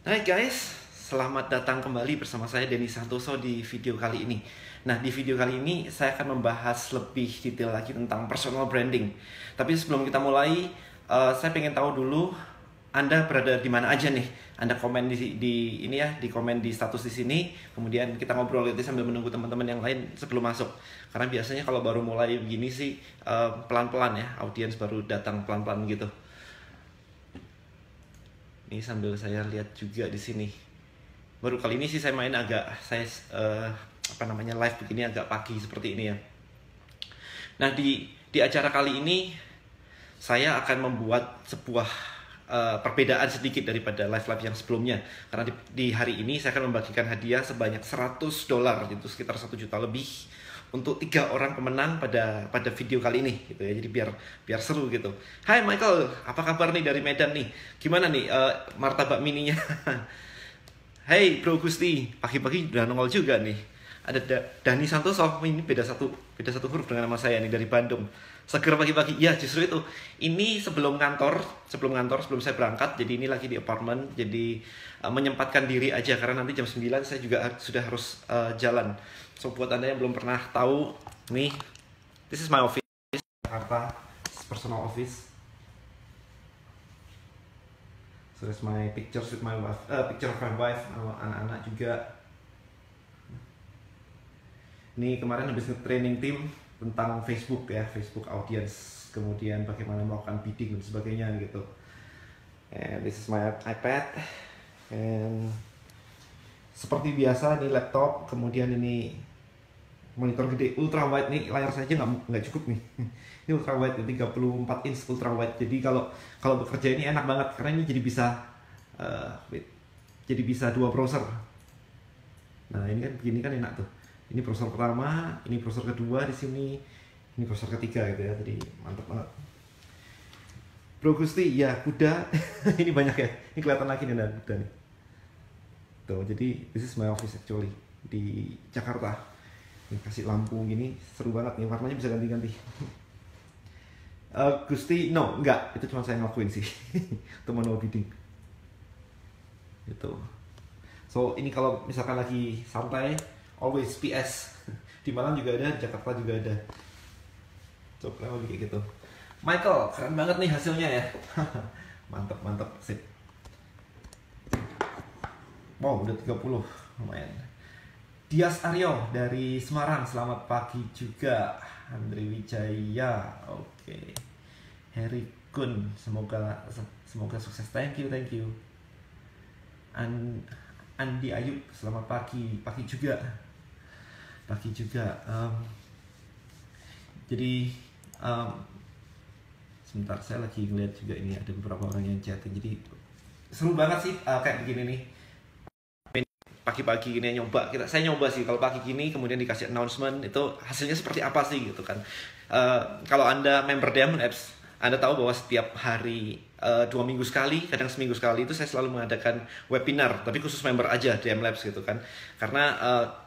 Hai guys, selamat datang kembali bersama saya Denny Santoso di video kali ini. Nah, di video kali ini saya akan membahas lebih detail lagi tentang personal branding. Tapi sebelum kita mulai, saya pengen tahu dulu Anda berada di mana aja nih. Anda komen di ini ya, di komen di status di sini. Kemudian kita ngobrol itu sambil menunggu teman-teman yang lain sebelum masuk. Karena biasanya kalau baru mulai begini sih pelan-pelan ya, audiens baru datang pelan-pelan gitu. Ini sambil saya lihat juga di sini. Baru kali ini sih saya main live begini agak pagi seperti ini ya. Nah, di acara kali ini saya akan membuat sebuah perbedaan sedikit daripada live-live yang sebelumnya. Karena di hari ini saya akan membagikan hadiah sebanyak $100, itu sekitar 1 juta lebih, untuk 3 orang pemenang pada video kali ini gitu ya. Jadi biar seru gitu. Hai Michael, apa kabar nih dari Medan nih? Gimana nih martabak mininya? Hey Bro Gusti, pagi-pagi udah nongol juga nih. Ada Dani Santoso, ini beda satu huruf dengan nama saya nih, dari Bandung. Seger pagi-pagi. Ya, justru itu. Ini sebelum saya berangkat. Jadi ini lagi di apartemen. Jadi menyempatkan diri aja karena nanti jam 9 saya juga sudah harus jalan. So buat Anda yang belum pernah tahu, nih, this is my office, Jakarta, this is personal office. So that's my pictures with my wife, picture of my wife, anak-anak juga. Ini kemarin habis nge-training tim tentang Facebook ya, Facebook audience, kemudian bagaimana melakukan bidding dan sebagainya gitu. And this is my iPad, and seperti biasa ini laptop, kemudian ini monitor gede ultra wide nih, layar saja nggak cukup nih. Ini ultra wide 34 inch ultra wide. Jadi kalau bekerja ini enak banget karena ini jadi bisa 2 browser. Nah, ini kan begini kan enak tuh. Ini browser pertama, ini browser kedua di sini, ini browser ketiga gitu ya. Jadi mantap banget. Bro Gusti, ya kuda. Ini banyak ya. Ini kelihatan lagi nih ada kuda nih. Tuh, jadi this is my office actually di Jakarta. Ini kasih lampu gini, seru banget nih, warnanya bisa ganti-ganti. Gusti, no, enggak, itu cuma saya ngelakuin sih. Itu manual bidding. Gitu. So, ini kalau misalkan lagi santai, always PS. Di Malang juga ada, di Jakarta juga ada. Coba lebih kayak gitu. Michael, keren banget nih hasilnya ya. Mantap, sip. Wow, udah 30, lumayan. Dias Aryo dari Semarang, selamat pagi juga. Andri Wijaya, oke. Harry Kun, semoga sukses. Thank you. Andi Ayub, selamat pagi juga. Sebentar, saya lagi ngeliat juga ini ada beberapa orang yang chatting. Jadi seru banget sih kayak begini nih. Pagi-pagi gini saya nyoba sih kalau pagi gini, kemudian dikasih announcement, itu hasilnya seperti apa sih gitu kan. Kalau Anda member Diamond Apps, Anda tahu bahwa setiap hari 2 minggu sekali, kadang seminggu sekali, itu saya selalu mengadakan webinar, tapi khusus member aja Diamond Apps gitu kan. Karena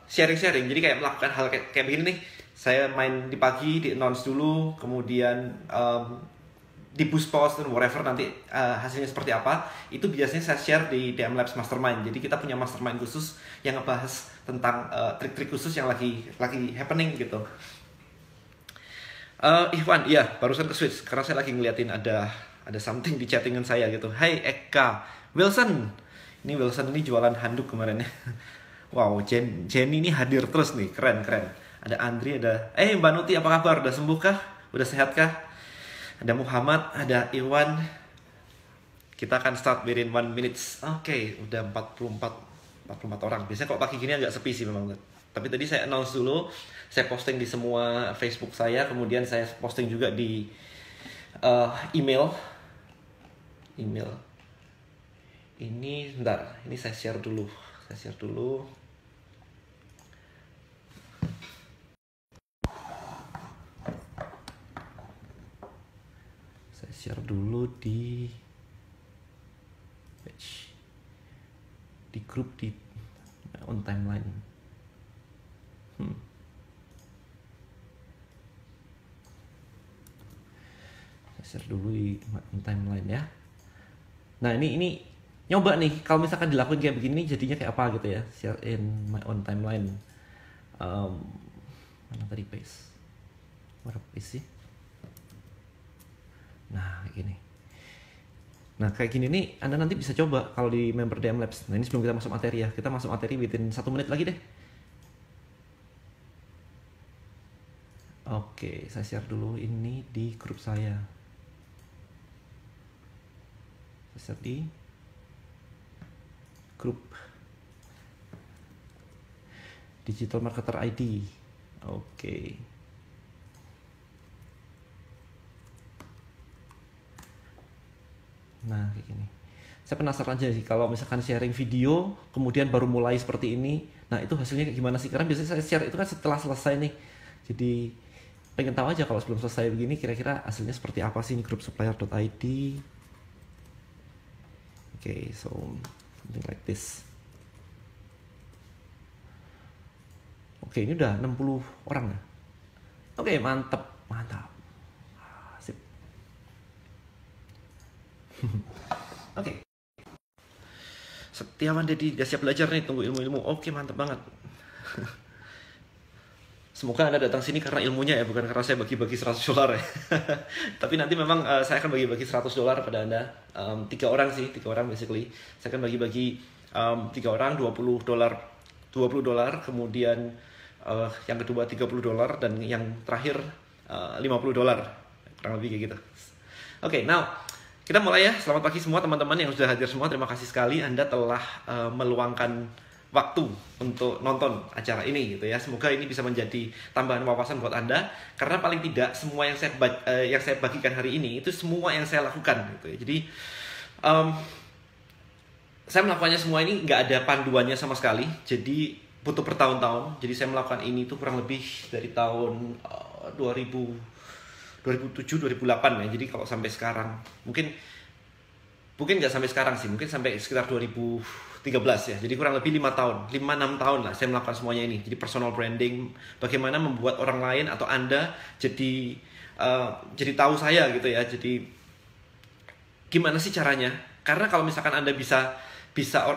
sharing-sharing, jadi kayak melakukan hal kayak begini nih. Saya main di pagi, di announce dulu, kemudian di boost post dan whatever nanti hasilnya seperti apa, itu biasanya saya share di DM Labs Mastermind. Jadi kita punya mastermind khusus yang ngebahas tentang trik-trik khusus yang lagi happening gitu. Ikhwan, iya barusan ke switch karena saya lagi ngeliatin ada something di chattingan saya gitu. Hai Eka, Wilson. Ini Wilson ini jualan handuk kemarin ya. Wow, Jenny ini hadir terus nih, keren. Ada Andri, ada Mbak Nuti, apa kabar? Udah sembuh kah? Udah sehat kah? Ada Muhammad, ada Iwan. Kita akan start within 1 minutes. Oke, udah 44 orang. Biasanya kalau pagi gini agak sepi sih memang. Tapi tadi saya announce dulu, saya posting di semua Facebook saya, kemudian saya posting juga di email. Ini bentar, ini saya share dulu. Share dulu di grup di on timeline. Share dulu di timeline ya. Nah, ini nyoba nih kalau misalkan dilakuin kayak begini jadinya kayak apa gitu ya. Share in my own timeline. Mana tadi paste? Mana paste sih? Nah kayak gini. Nah kayak gini nih Anda nanti bisa coba kalau di member DM Labs. Nah ini sebelum kita masuk materi ya, kita masuk materi within 1 menit lagi deh. Oke, saya share dulu ini di grup saya. Saya share di grup Digital Marketer ID. Oke. Nah kayak gini. Saya penasaran aja sih kalau misalkan sharing video kemudian baru mulai seperti ini. Nah itu hasilnya kayak gimana sih? Karena biasanya saya share itu kan setelah selesai nih. Jadi pengen tahu aja kalau sebelum selesai begini kira-kira hasilnya seperti apa sih ini grup supplier.id. Oke, so something like this. Oke, ini udah 60 orang ya. Oke, mantap. Sip. Oke. Setiawan Dedi udah siap belajar nih, tunggu ilmu-ilmu. Oke, mantap banget. Semoga Anda datang sini karena ilmunya ya, bukan karena saya bagi-bagi $100 ya. Tapi nanti memang saya akan bagi-bagi $100 pada Anda. 3 orang sih, 3 orang basically. Saya akan bagi-bagi 3 orang $20, kemudian yang kedua $30, dan yang terakhir $50. Kurang lebih kayak gitu. Oke, now kita mulai ya. Selamat pagi semua teman-teman yang sudah hadir semua. Terima kasih sekali Anda telah meluangkan waktu untuk nonton acara ini gitu ya. Semoga ini bisa menjadi tambahan wawasan buat Anda, karena paling tidak semua yang saya bagikan hari ini itu semua yang saya lakukan gitu ya. Jadi saya melakukannya semua ini nggak ada panduannya sama sekali, jadi butuh bertahun-tahun. Jadi saya melakukan ini tuh kurang lebih dari tahun 2007 2008 ya. Jadi kalau sampai sekarang mungkin nggak sampai sekarang sih, mungkin sampai sekitar 2013 ya. Jadi kurang lebih 5 tahun, 5-6 tahun lah saya melakukan semuanya ini. Jadi personal branding, bagaimana membuat orang lain atau Anda jadi tahu saya gitu ya. Jadi gimana sih caranya? Karena kalau misalkan Anda bisa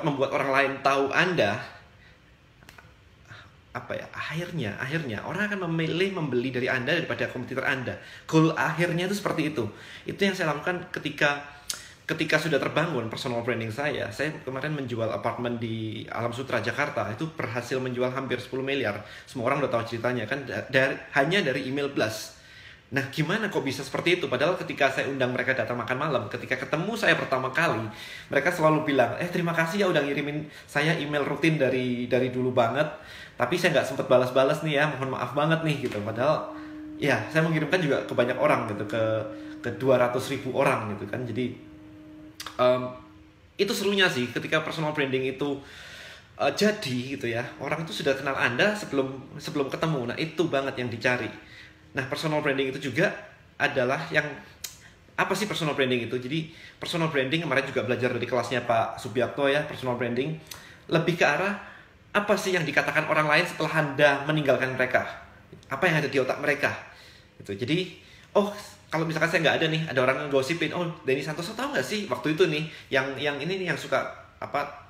membuat orang lain tahu Anda, apa ya, akhirnya orang akan memilih membeli dari Anda daripada kompetitor Anda. Goal akhirnya itu seperti itu. Itu yang saya lakukan ketika sudah terbangun personal branding saya kemarin menjual apartemen di Alam Sutra, Jakarta. Itu berhasil menjual hampir 10 miliar. Semua orang udah tahu ceritanya kan, hanya dari email blast. Nah, gimana kok bisa seperti itu? Padahal ketika saya undang mereka datang makan malam, ketika ketemu saya pertama kali, mereka selalu bilang, terima kasih ya udah ngirimin saya email rutin dari dulu banget, tapi saya nggak sempat balas-balas nih ya, mohon maaf banget nih gitu. Padahal ya saya mengirimkan juga ke banyak orang gitu, ke 200.000 orang gitu kan. Jadi itu serunya sih ketika personal branding itu jadi gitu ya. Orang itu sudah kenal Anda sebelum ketemu. Nah itu banget yang dicari. Nah personal branding itu juga adalah yang apa sih personal branding itu? Jadi personal branding kemarin juga belajar dari kelasnya Pak Subiakto ya. Personal branding lebih ke arah apa sih yang dikatakan orang lain setelah Anda meninggalkan mereka, apa yang ada di otak mereka gitu. Jadi kalau misalkan saya nggak ada nih, ada orang yang gosipin, Denny Santoso tahu nggak sih waktu itu nih yang ini nih yang suka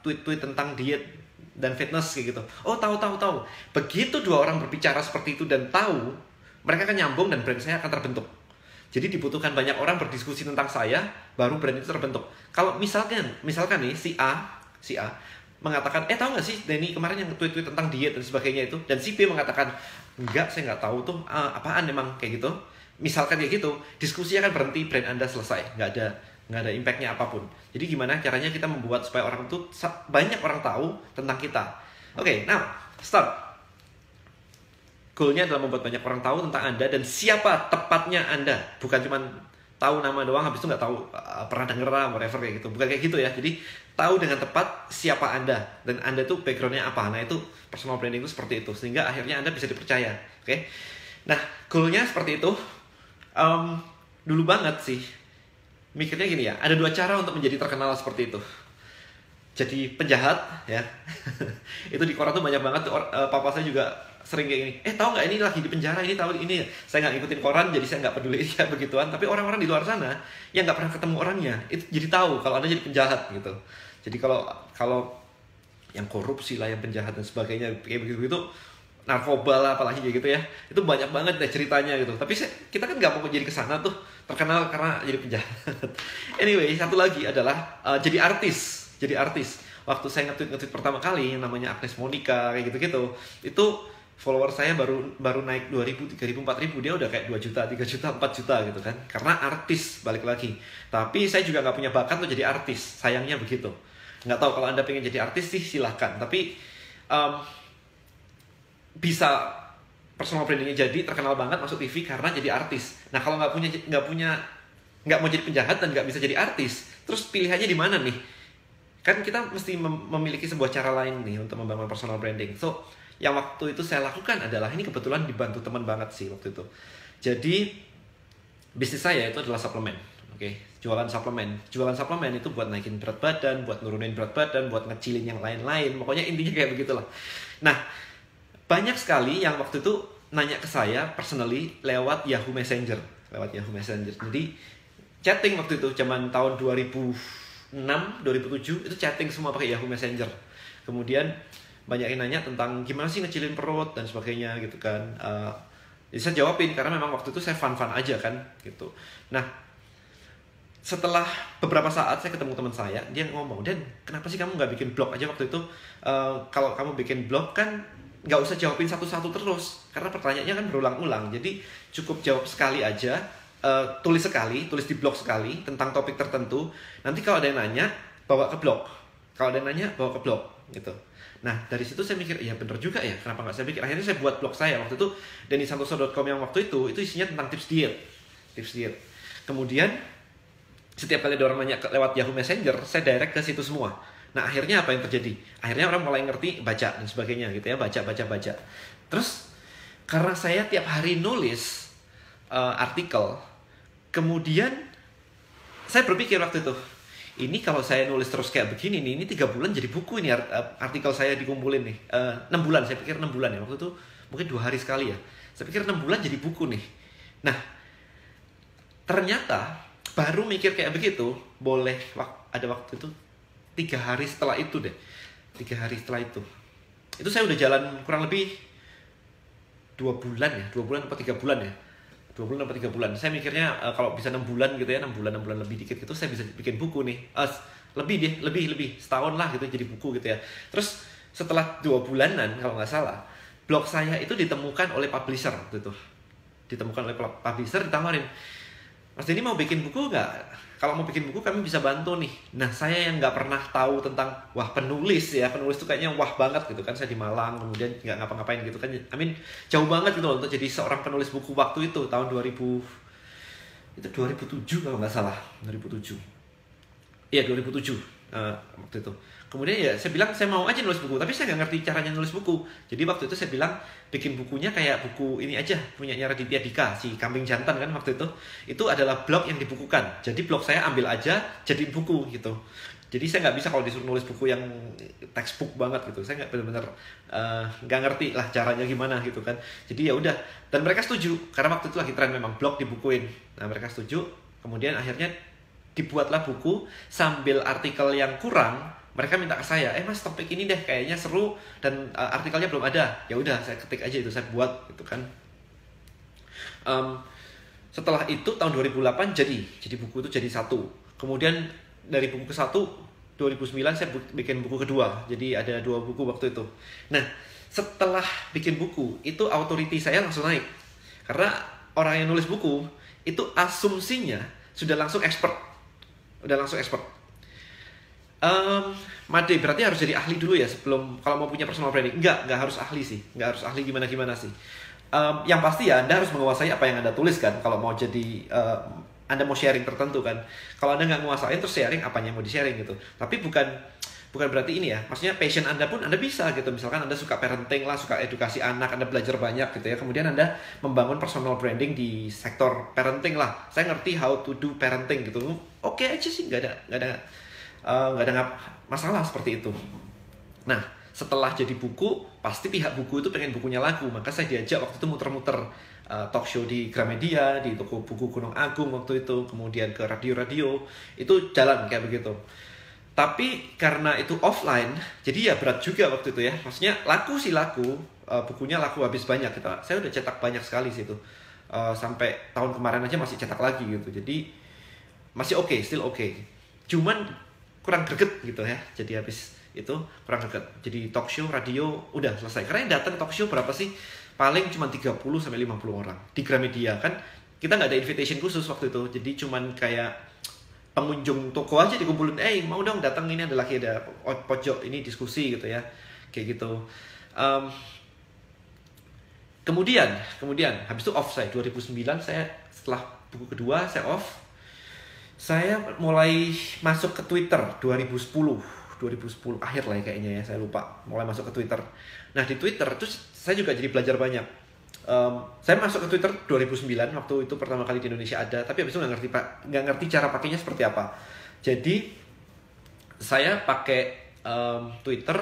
tweet tentang diet dan fitness kayak gitu. Tahu. Begitu 2 orang berbicara seperti itu dan tahu, mereka akan nyambung dan brand saya akan terbentuk. Jadi dibutuhkan banyak orang berdiskusi tentang saya, baru brand itu terbentuk. Kalau misalkan nih si A mengatakan, tahu nggak sih Denny kemarin yang tweet tentang diet dan sebagainya itu, dan si B mengatakan, enggak, saya nggak tahu tuh, apaan emang kayak gitu. Misalkan kayak gitu, diskusi akan berhenti, brand Anda selesai, nggak ada impactnya apapun. Jadi gimana caranya kita membuat supaya orang itu banyak orang tahu tentang kita. Oke, now start. Goalnya adalah membuat banyak orang tahu tentang Anda dan siapa tepatnya Anda. Bukan cuma tahu nama doang, habis itu nggak tahu pernah denger whatever kayak gitu. Bukan kayak gitu ya. Jadi tahu dengan tepat siapa Anda dan Anda itu backgroundnya apa. Nah itu personal branding itu seperti itu, sehingga akhirnya Anda bisa dipercaya. Oke. Nah goalnya seperti itu. Dulu banget sih mikirnya gini ya, ada 2 cara untuk menjadi terkenal seperti itu. Jadi penjahat ya. Itu di koran tuh banyak banget tuh, papa saya juga sering kayak gini, tahu nggak ini lagi di penjara, ini tahu ini. Saya nggak ngikutin koran, jadi saya nggak peduli ya begituan. Tapi orang-orang di luar sana yang nggak pernah ketemu orangnya itu jadi tahu kalau Anda jadi penjahat gitu. Jadi kalau kalau yang korupsi lah, yang penjahat dan sebagainya kayak begitu, narkoba lah apalagi kayak gitu ya, itu banyak banget deh ceritanya gitu. Tapi kita kan nggak mau jadi kesana tuh, terkenal karena jadi penjahat. Anyway, satu lagi adalah jadi artis. Jadi artis. Waktu saya nge-tweet pertama kali yang namanya Agnes Monica kayak gitu-gitu, itu follower saya baru naik 2.000, 3.000, 4.000, dia udah kayak 2 juta, 3 juta, 4 juta gitu kan. Karena artis, balik lagi. Tapi saya juga nggak punya bakat untuk jadi artis, sayangnya begitu. Nggak tahu kalau Anda pengen jadi artis sih silahkan, tapi bisa personal brandingnya jadi terkenal banget masuk TV karena jadi artis. Nah kalau nggak mau jadi penjahat dan nggak bisa jadi artis, terus pilihannya di mana nih? Kan kita mesti memiliki sebuah cara lain nih untuk membangun personal branding. So yang waktu itu saya lakukan adalah, ini kebetulan dibantu teman banget sih waktu itu. Jadi bisnis saya itu adalah suplemen, oke? Jualan suplemen itu buat naikin berat badan, buat nurunin berat badan, buat ngecilin yang lain-lain. Pokoknya intinya kayak begitulah. Nah banyak sekali yang waktu itu nanya ke saya personally lewat Yahoo Messenger. Jadi chatting waktu itu zaman tahun 2006, 2007 itu chatting semua pakai Yahoo Messenger. Kemudian banyak yang nanya tentang gimana sih ngecilin perut dan sebagainya gitu kan. Jadi saya jawabin karena memang waktu itu saya fun-fun aja kan gitu. Nah setelah beberapa saat saya ketemu teman saya, dia ngomong, "Dan kenapa sih kamu nggak bikin blog aja waktu itu? Kalau kamu bikin blog kan nggak usah jawabin satu-satu terus, karena pertanyaannya kan berulang-ulang. Jadi cukup jawab sekali aja, tulis di blog sekali tentang topik tertentu. Nanti kalau ada yang nanya, bawa ke blog. Gitu. Nah dari situ saya mikir, ya bener juga ya, kenapa nggak saya bikin? Akhirnya saya buat blog saya waktu itu, dennysantoso.com yang waktu itu isinya tentang tips diet. Kemudian setiap kali ada orang nanya lewat Yahoo Messenger, saya direct ke situ semua. Nah akhirnya apa yang terjadi? Akhirnya orang mulai ngerti, baca dan sebagainya gitu ya, baca. Terus karena saya tiap hari nulis artikel, kemudian saya berpikir waktu itu, ini kalau saya nulis terus kayak begini nih, ini 3 bulan jadi buku ini, artikel saya dikumpulin nih. 6 bulan, saya pikir 6 bulan ya, waktu itu mungkin 2 hari sekali ya. Saya pikir 6 bulan jadi buku nih. Nah ternyata baru mikir kayak begitu, boleh ada waktu itu 3 hari setelah itu deh. 3 hari setelah itu saya udah jalan kurang lebih 2 bulan ya, 2 bulan atau 3 bulan ya. 2 bulan atau 3 bulan. Saya mikirnya kalau bisa 6 bulan gitu ya, 6 bulan lebih dikit gitu, saya bisa bikin buku nih. Lebih setahun lah gitu jadi buku gitu ya. Terus setelah 2 bulanan kalau nggak salah, blog saya itu ditemukan oleh publisher waktu itu. Ditawarin, "Mas Denny mau bikin buku nggak? Kalau mau bikin buku kami bisa bantu nih." Nah saya yang nggak pernah tahu tentang penulis tuh kayaknya wah banget gitu kan. Saya di Malang kemudian nggak ngapa-ngapain gitu kan. Jauh banget gitu loh untuk jadi seorang penulis buku waktu itu tahun 2007 kalau nggak salah, 2007. Iya 2007 waktu itu. Kemudian ya saya bilang saya mau aja nulis buku, tapi saya nggak ngerti caranya nulis buku. Jadi waktu itu saya bilang bikin bukunya kayak buku ini aja, punyanya Raditya Dika, si kambing jantan kan waktu itu. Itu adalah blog yang dibukukan. Jadi blog saya ambil aja jadiin buku gitu. Jadi saya nggak bisa kalau disuruh nulis buku yang textbook banget gitu. Saya nggak benar-benar nggak ngerti lah caranya gimana gitu kan. Jadi ya udah, dan mereka setuju karena waktu itu lagi tren memang blog dibukuin. Nah mereka setuju. Kemudian akhirnya dibuatlah buku sambil artikel yang kurang. Mereka minta ke saya, "Mas topik ini deh kayaknya seru dan artikelnya belum ada." Ya udah saya ketik aja itu, saya buat gitu kan. Setelah itu tahun 2008 jadi buku itu jadi 1. Kemudian dari buku ke 1 2009 saya bikin buku kedua. Jadi ada 2 buku waktu itu. Nah setelah bikin buku itu authority saya langsung naik. Karena orang yang nulis buku itu asumsinya sudah langsung expert. Made berarti harus jadi ahli dulu ya sebelum kalau mau punya personal branding. Enggak harus ahli sih. Enggak harus ahli gimana sih. Yang pasti ya Anda harus menguasai apa yang Anda tulis kan. Kalau mau jadi Anda mau sharing tertentu kan. Kalau Anda nggak menguasai terus sharing apanya yang mau di-sharing gitu. Tapi bukan berarti ini ya. Maksudnya passion Anda pun Anda bisa gitu. Misalkan Anda suka parenting lah, suka edukasi anak, Anda belajar banyak gitu ya. Kemudian Anda membangun personal branding di sektor parenting lah. Saya ngerti how to do parenting gitu. Oke aja sih, nggak ada masalah seperti itu. Nah setelah jadi buku, pasti pihak buku itu pengen bukunya laku. Maka saya diajak waktu itu muter-muter talk show di Gramedia, di toko buku Gunung Agung waktu itu, kemudian ke radio-radio, itu jalan kayak begitu. Tapi karena itu offline, jadi ya berat juga waktu itu ya. Maksudnya laku sih laku, bukunya laku habis banyak. Saya udah cetak banyak sekali sih itu. Sampai tahun kemarin aja masih cetak lagi gitu. Jadi masih oke, still oke. Cuman kurang greget gitu ya. Jadi habis itu kurang greget. Jadi talk show, radio udah selesai. Karena yang datang talk show berapa sih? Paling cuma 30 sampai 50 orang di Gramedia kan. Kita nggak ada invitation khusus waktu itu. Jadi cuman kayak pengunjung toko aja dikumpulin, mau dong datang, ini ada lagi, ada pojok ini diskusi gitu ya, kayak gitu. Kemudian habis itu off saya 2009, saya setelah buku kedua saya off, saya mulai masuk ke Twitter 2010 akhir lah ya, kayaknya ya, saya lupa, mulai masuk ke Twitter. Nah di Twitter terus saya juga jadi belajar banyak. Saya masuk ke Twitter 2009, waktu itu pertama kali di Indonesia ada, tapi habis itu nggak ngerti cara pakainya seperti apa. Jadi saya pakai Twitter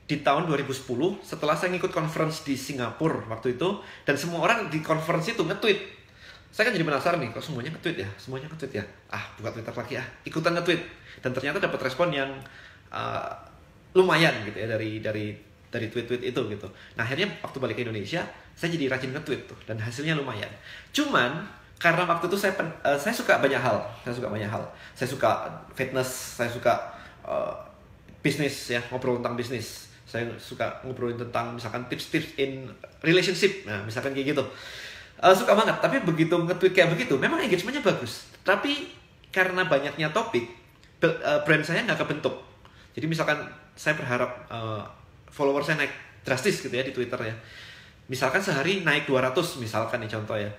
di tahun 2010 setelah saya ngikut conference di Singapura waktu itu, dan semua orang di conference itu nge-tweet. Saya kan jadi penasaran nih, kok semuanya nge-tweet ya? Buka Twitter lagi ikutan nge-tweet. Dan ternyata dapat respon yang lumayan gitu ya dari tweet-tweet itu gitu. Nah akhirnya waktu balik ke Indonesia, saya jadi rajin nge-tweet tuh, dan hasilnya lumayan. Cuman karena waktu itu saya suka banyak hal. Saya suka fitness, saya suka bisnis ya, ngobrol tentang bisnis. Saya suka ngobrolin tentang misalkan tips-tips in relationship. Nah, misalkan kayak gitu. Suka banget, tapi begitu nge-tweet kayak begitu, memang engagement-nya bagus. Tapi karena banyaknya topik, brand saya nggak kebentuk. Jadi misalkan saya berharap follower saya naik drastis gitu ya di Twitter ya. Misalkan sehari naik 200 misalkan nih contoh ya.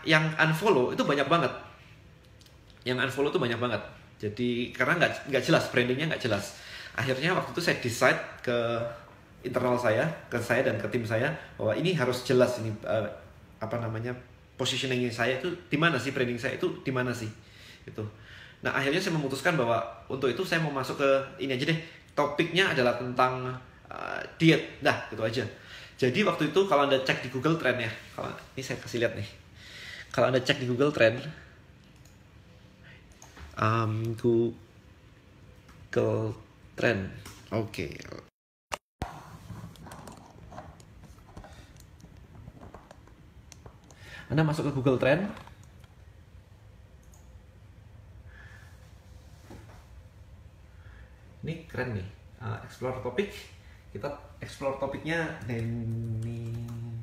Yang unfollow itu banyak banget. Jadi karena nggak jelas, brandingnya nggak jelas. Akhirnya waktu itu saya decide ke internal saya, dan ke tim saya, bahwa ini harus jelas ini positioning saya itu di mana sih, branding saya itu di mana sih gitu. Nah akhirnya saya memutuskan bahwa untuk itu saya mau masuk ke ini aja deh, topiknya adalah tentang diet, gitu aja. Jadi waktu itu kalau Anda cek di Google Trend ya, ini saya kasih lihat nih, kalau Anda cek di Google Trend, Google Trend, oke. Anda masuk ke Google Trend, ini keren nih, explore topik. Kita explore topiknya Denny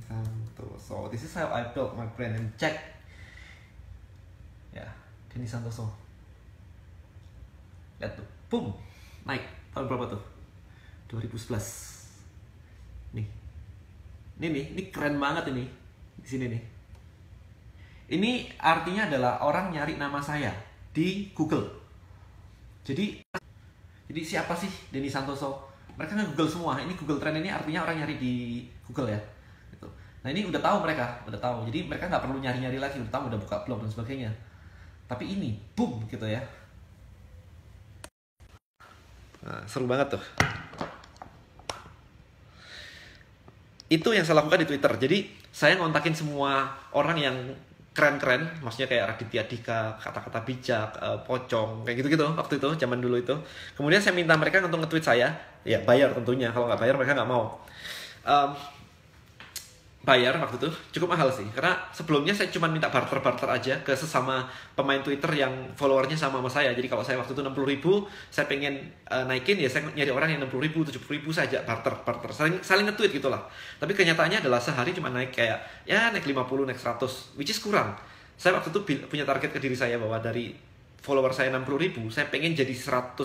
Santoso. This is how I built my brand, and check ya, Denny Santoso. Lihat tuh, boom, naik. Tahun berapa tuh? 2011. Ini keren banget ini. Di sini nih. Ini artinya adalah orang nyari nama saya di Google. Jadi siapa sih Denny Santoso? Mereka nggak Google semua. Ini Google Trend ini artinya orang nyari di Google ya. Gitu. Nah ini udah tahu mereka, Jadi mereka nggak perlu nyari-nyari lagi, udah tahu, udah buka blog dan sebagainya. Tapi ini, boom gitu ya. Nah, seru banget tuh. Itu yang saya lakukan di Twitter. Jadi saya ngontakin semua orang yang keren-keren, maksudnya kayak Raditya Dika, kata-kata bijak, pocong, kayak gitu-gitu waktu itu, zaman dulu itu. Kemudian saya minta mereka untuk nge-tweet saya, ya bayar tentunya, kalau nggak bayar mereka nggak mau. Bayar waktu itu cukup mahal sih, karena sebelumnya saya cuma minta barter-barter aja ke sesama pemain Twitter yang followernya sama saya. Jadi kalau saya waktu itu 60.000, saya pengen naikin, ya saya nyari orang yang 60.000, 70.000 saja, barter, saling nge-tweet gitulah. Tapi kenyataannya adalah sehari cuma naik kayak, ya naik 50, naik 100, which is kurang. Saya waktu itu punya target ke diri saya bahwa dari follower saya 60.000, saya pengen jadi 100.000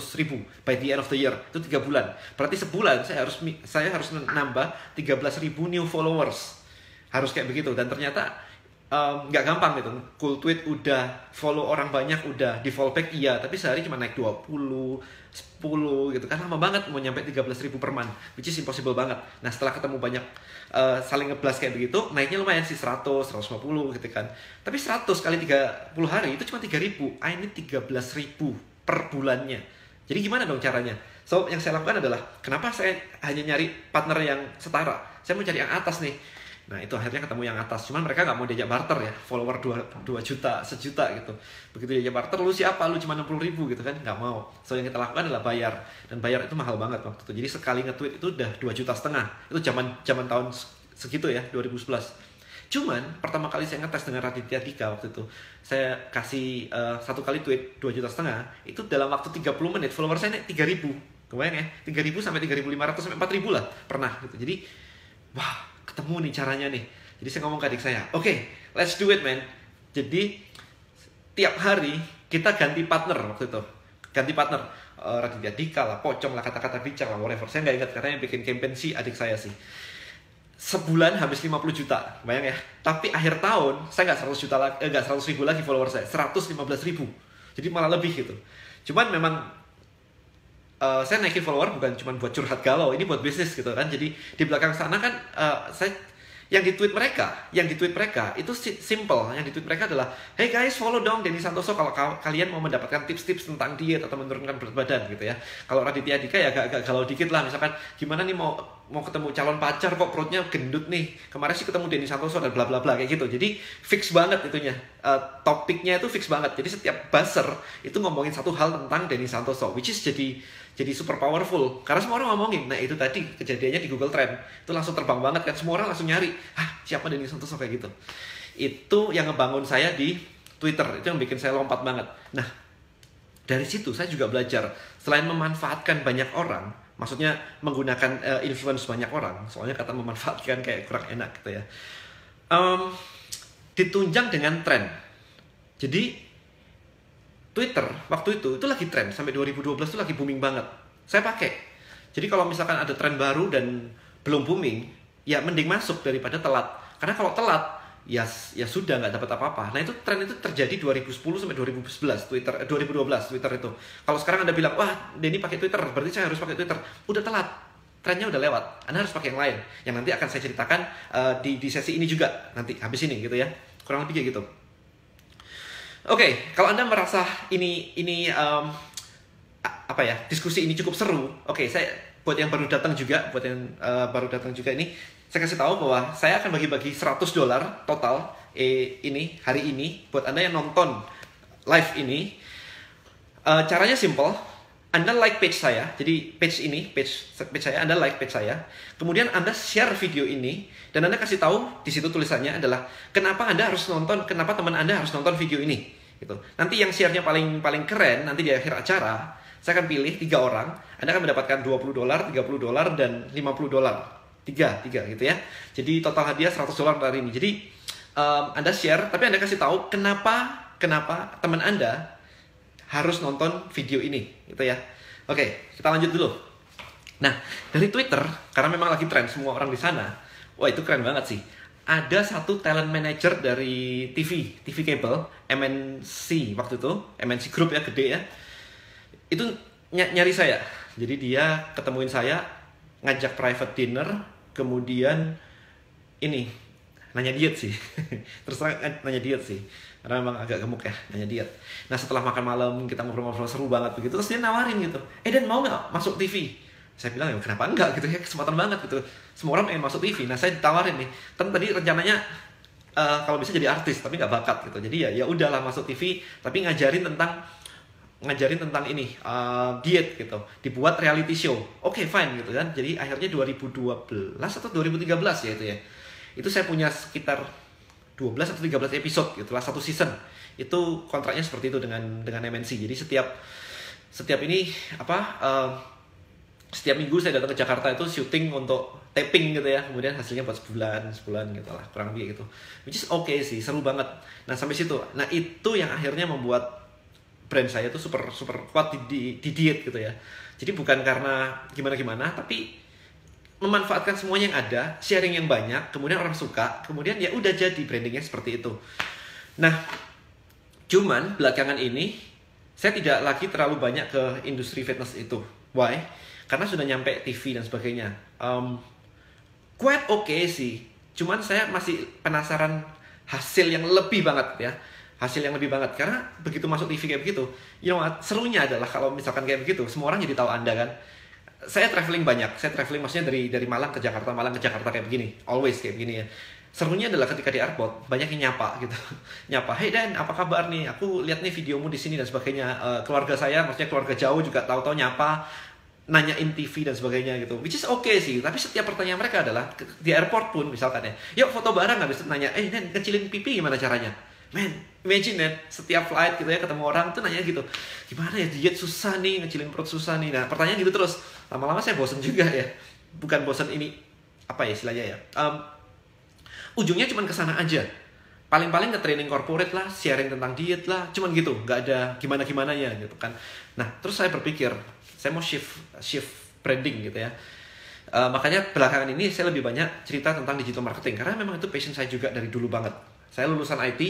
by the end of the year. Itu 3 bulan. Berarti sebulan saya harus nambah 13.000 new followers. Harus kayak begitu, dan ternyata nggak gampang gitu. Cool tweet udah, follow orang banyak udah, di follow back iya, tapi sehari cuma naik 20, 10 gitu kan, lama banget mau nyampe 13.000 per month, which is impossible banget. Nah setelah ketemu banyak saling ngeblas kayak begitu, naiknya lumayan sih 100, 150 gitu kan. Tapi 100 kali 30 hari itu cuma 3.000, ini 13.000 per bulannya. Jadi gimana dong caranya? So yang saya lakukan adalah, kenapa saya hanya nyari partner yang setara? Saya mau cari yang atas nih. Nah itu akhirnya ketemu yang atas, cuman mereka nggak mau diajak barter ya, follower 2 juta, 1 juta gitu. Begitu diajak barter, lu siapa, lu cuma 60.000 gitu kan, nggak mau. So yang kita lakukan adalah bayar, dan bayar itu mahal banget waktu itu. Jadi sekali nge-tweet itu udah 2,5 juta, itu zaman tahun segitu ya, 2011. Cuman pertama kali saya ngetes dengan Raditya Dika waktu itu, saya kasih satu kali tweet 2,5 juta, itu dalam waktu 30 menit follower saya naik 3.000. Kebayang ya, 3.000 sampai 3.500 sampai 4.000 lah pernah gitu. Jadi wah, ketemu nih caranya nih. Jadi saya ngomong ke adik saya, oke, let's do it man. Jadi tiap hari kita ganti partner waktu itu, ganti partner. Raditya Dika lah, Pocong lah, kata-kata bicara lah, whatever. Saya nggak ingat karena yang bikin campaign sih adik saya sih. Sebulan habis 50 juta, bayang ya. Tapi akhir tahun saya nggak 100 juta lagi, nggak 100.000 lagi follower saya, 115.000. Jadi malah lebih gitu. Cuman memang saya naikin follower bukan cuma buat curhat galau, ini buat bisnis gitu kan. Jadi di belakang sana kan saya yang di tweet mereka itu simple. Yang di tweet mereka adalah, hey guys, follow dong Denny Santoso kalau kalian mau mendapatkan tips-tips tentang diet atau menurunkan berat badan gitu ya. Kalau Raditya Dika ya agak galau dikit lah, misalkan gimana nih mau ketemu calon pacar kok perutnya gendut nih, kemarin sih ketemu Denny Santoso dan bla bla bla kayak gitu. Jadi fix banget itunya, topiknya itu fix banget. Jadi setiap buzzer itu ngomongin satu hal tentang Denny Santoso, which is jadi super powerful karena semua orang ngomongin. Nah itu tadi kejadiannya di Google Trend itu langsung terbang banget kan, semua orang langsung nyari siapa Denny Santoso kayak gitu. Itu yang ngebangun saya di Twitter, itu yang bikin saya lompat banget. Nah dari situ saya juga belajar, selain memanfaatkan banyak orang, maksudnya menggunakan influence banyak orang, soalnya kata memanfaatkan kayak kurang enak gitu ya, ditunjang dengan tren. Jadi Twitter waktu itu lagi tren, sampai 2012 itu lagi booming banget. Saya pakai. Jadi kalau misalkan ada tren baru dan belum booming, ya mending masuk daripada telat. Karena kalau telat, ya sudah nggak dapat apa-apa. Nah itu tren itu terjadi 2010 sampai 2011 Twitter, 2012 Twitter itu. Kalau sekarang Anda bilang, wah Denny pakai Twitter, berarti saya harus pakai Twitter. Udah telat. Trennya udah lewat. Anda harus pakai yang lain. Yang nanti akan saya ceritakan di sesi ini juga nanti habis ini gitu ya. Kurang lebih kayak gitu. Oke, kalau Anda merasa ini diskusi ini cukup seru, saya buat yang baru datang juga, ini saya kasih tahu bahwa saya akan bagi-bagi $100 total ini hari ini buat Anda yang nonton live ini. Caranya simple, Anda like page saya, jadi page saya, Anda like page saya, kemudian Anda share video ini dan Anda kasih tahu di situ tulisannya adalah kenapa teman Anda harus nonton video ini. Gitu. Nanti yang share-nya paling keren, nanti di akhir acara saya akan pilih 3 orang. Anda akan mendapatkan $20, $30, dan $50. 3 gitu ya. Jadi total hadiah $100 hari ini. Jadi Anda share, tapi Anda kasih tahu kenapa teman Anda harus nonton video ini gitu ya. Oke, kita lanjut dulu. Nah, dari Twitter, karena memang lagi tren semua orang di sana. Wah, itu keren banget sih. Ada satu talent manager dari TV kabel, MNC waktu itu, MNC Group ya, gede ya. Itu nyari saya. Jadi dia ketemuin saya, ngajak private dinner, kemudian nanya diet sih. Terus nanya diet sih. Karena memang agak gemuk ya, nanya diet. Nah setelah makan malam, kita ngobrol-ngobrol seru banget begitu. Terus dia nawarin gitu, Dan mau nggak masuk TV? Saya bilang ya kenapa enggak gitu ya, kesempatan banget gitu. Semua orang pengen masuk TV. Nah saya ditawarin nih, kan tadi rencananya kalau bisa jadi artis tapi nggak bakat gitu. Jadi ya udahlah masuk TV, tapi ngajarin tentang diet gitu. Dibuat reality show. Oke, fine gitu kan. Jadi akhirnya 2012 atau 2013 ya itu ya. Itu saya punya sekitar 12 atau 13 episode gitu lah, satu season. Itu kontraknya seperti itu dengan MNC. Jadi setiap ini setiap minggu saya datang ke Jakarta itu syuting untuk taping gitu ya, kemudian hasilnya buat sebulan gitu lah, kurang lebih gitu. Which is okay sih, seru banget. Nah sampai situ, nah itu yang akhirnya membuat brand saya tuh super kuat di diet gitu ya. Jadi bukan karena gimana, tapi memanfaatkan semuanya yang ada, sharing yang banyak, kemudian orang suka, kemudian ya udah jadi brandingnya seperti itu. Nah, cuman belakangan ini saya tidak lagi terlalu banyak ke industri fitness itu. Why? Karena sudah nyampe TV dan sebagainya. Quite okay sih. Cuman saya masih penasaran hasil yang lebih banget ya. Hasil yang lebih banget. Karena begitu masuk TV kayak begitu, serunya adalah kalau misalkan kayak begitu, semua orang jadi tahu Anda kan. Saya traveling banyak. Saya traveling maksudnya dari Malang ke Jakarta kayak begini. Always kayak begini ya. serunya adalah ketika di airport banyak yang nyapa gitu. Nyapa, "Hey Dan, apa kabar nih? Aku lihat nih videomu di sini," dan sebagainya. Keluarga saya, maksudnya keluarga jauh juga tahu-tahu nyapa, nanyain TV dan sebagainya gitu. Which is okay sih, tapi setiap pertanyaan mereka adalah di airport pun misalkan ya, "Yuk foto bareng," habis itu nanya, Dan, kecilin pipi gimana caranya?" Man, imagine man, setiap flight gitu ya ketemu orang tuh nanya gitu, "Gimana ya diet susah nih, ngecilin perut susah nih." Nah, pertanyaan gitu terus. Lama-lama saya bosen juga ya. Bukan bosen ini, apa ya istilahnya ya. Ujungnya cuman kesana aja. Paling-paling ke training corporate lah, sharing tentang diet lah, cuman gitu, nggak ada gimana-gimana ya gitu kan. Nah, terus saya berpikir, saya mau shift branding gitu ya. Makanya belakangan ini saya lebih banyak cerita tentang digital marketing, karena memang itu passion saya juga dari dulu banget. Saya lulusan IT,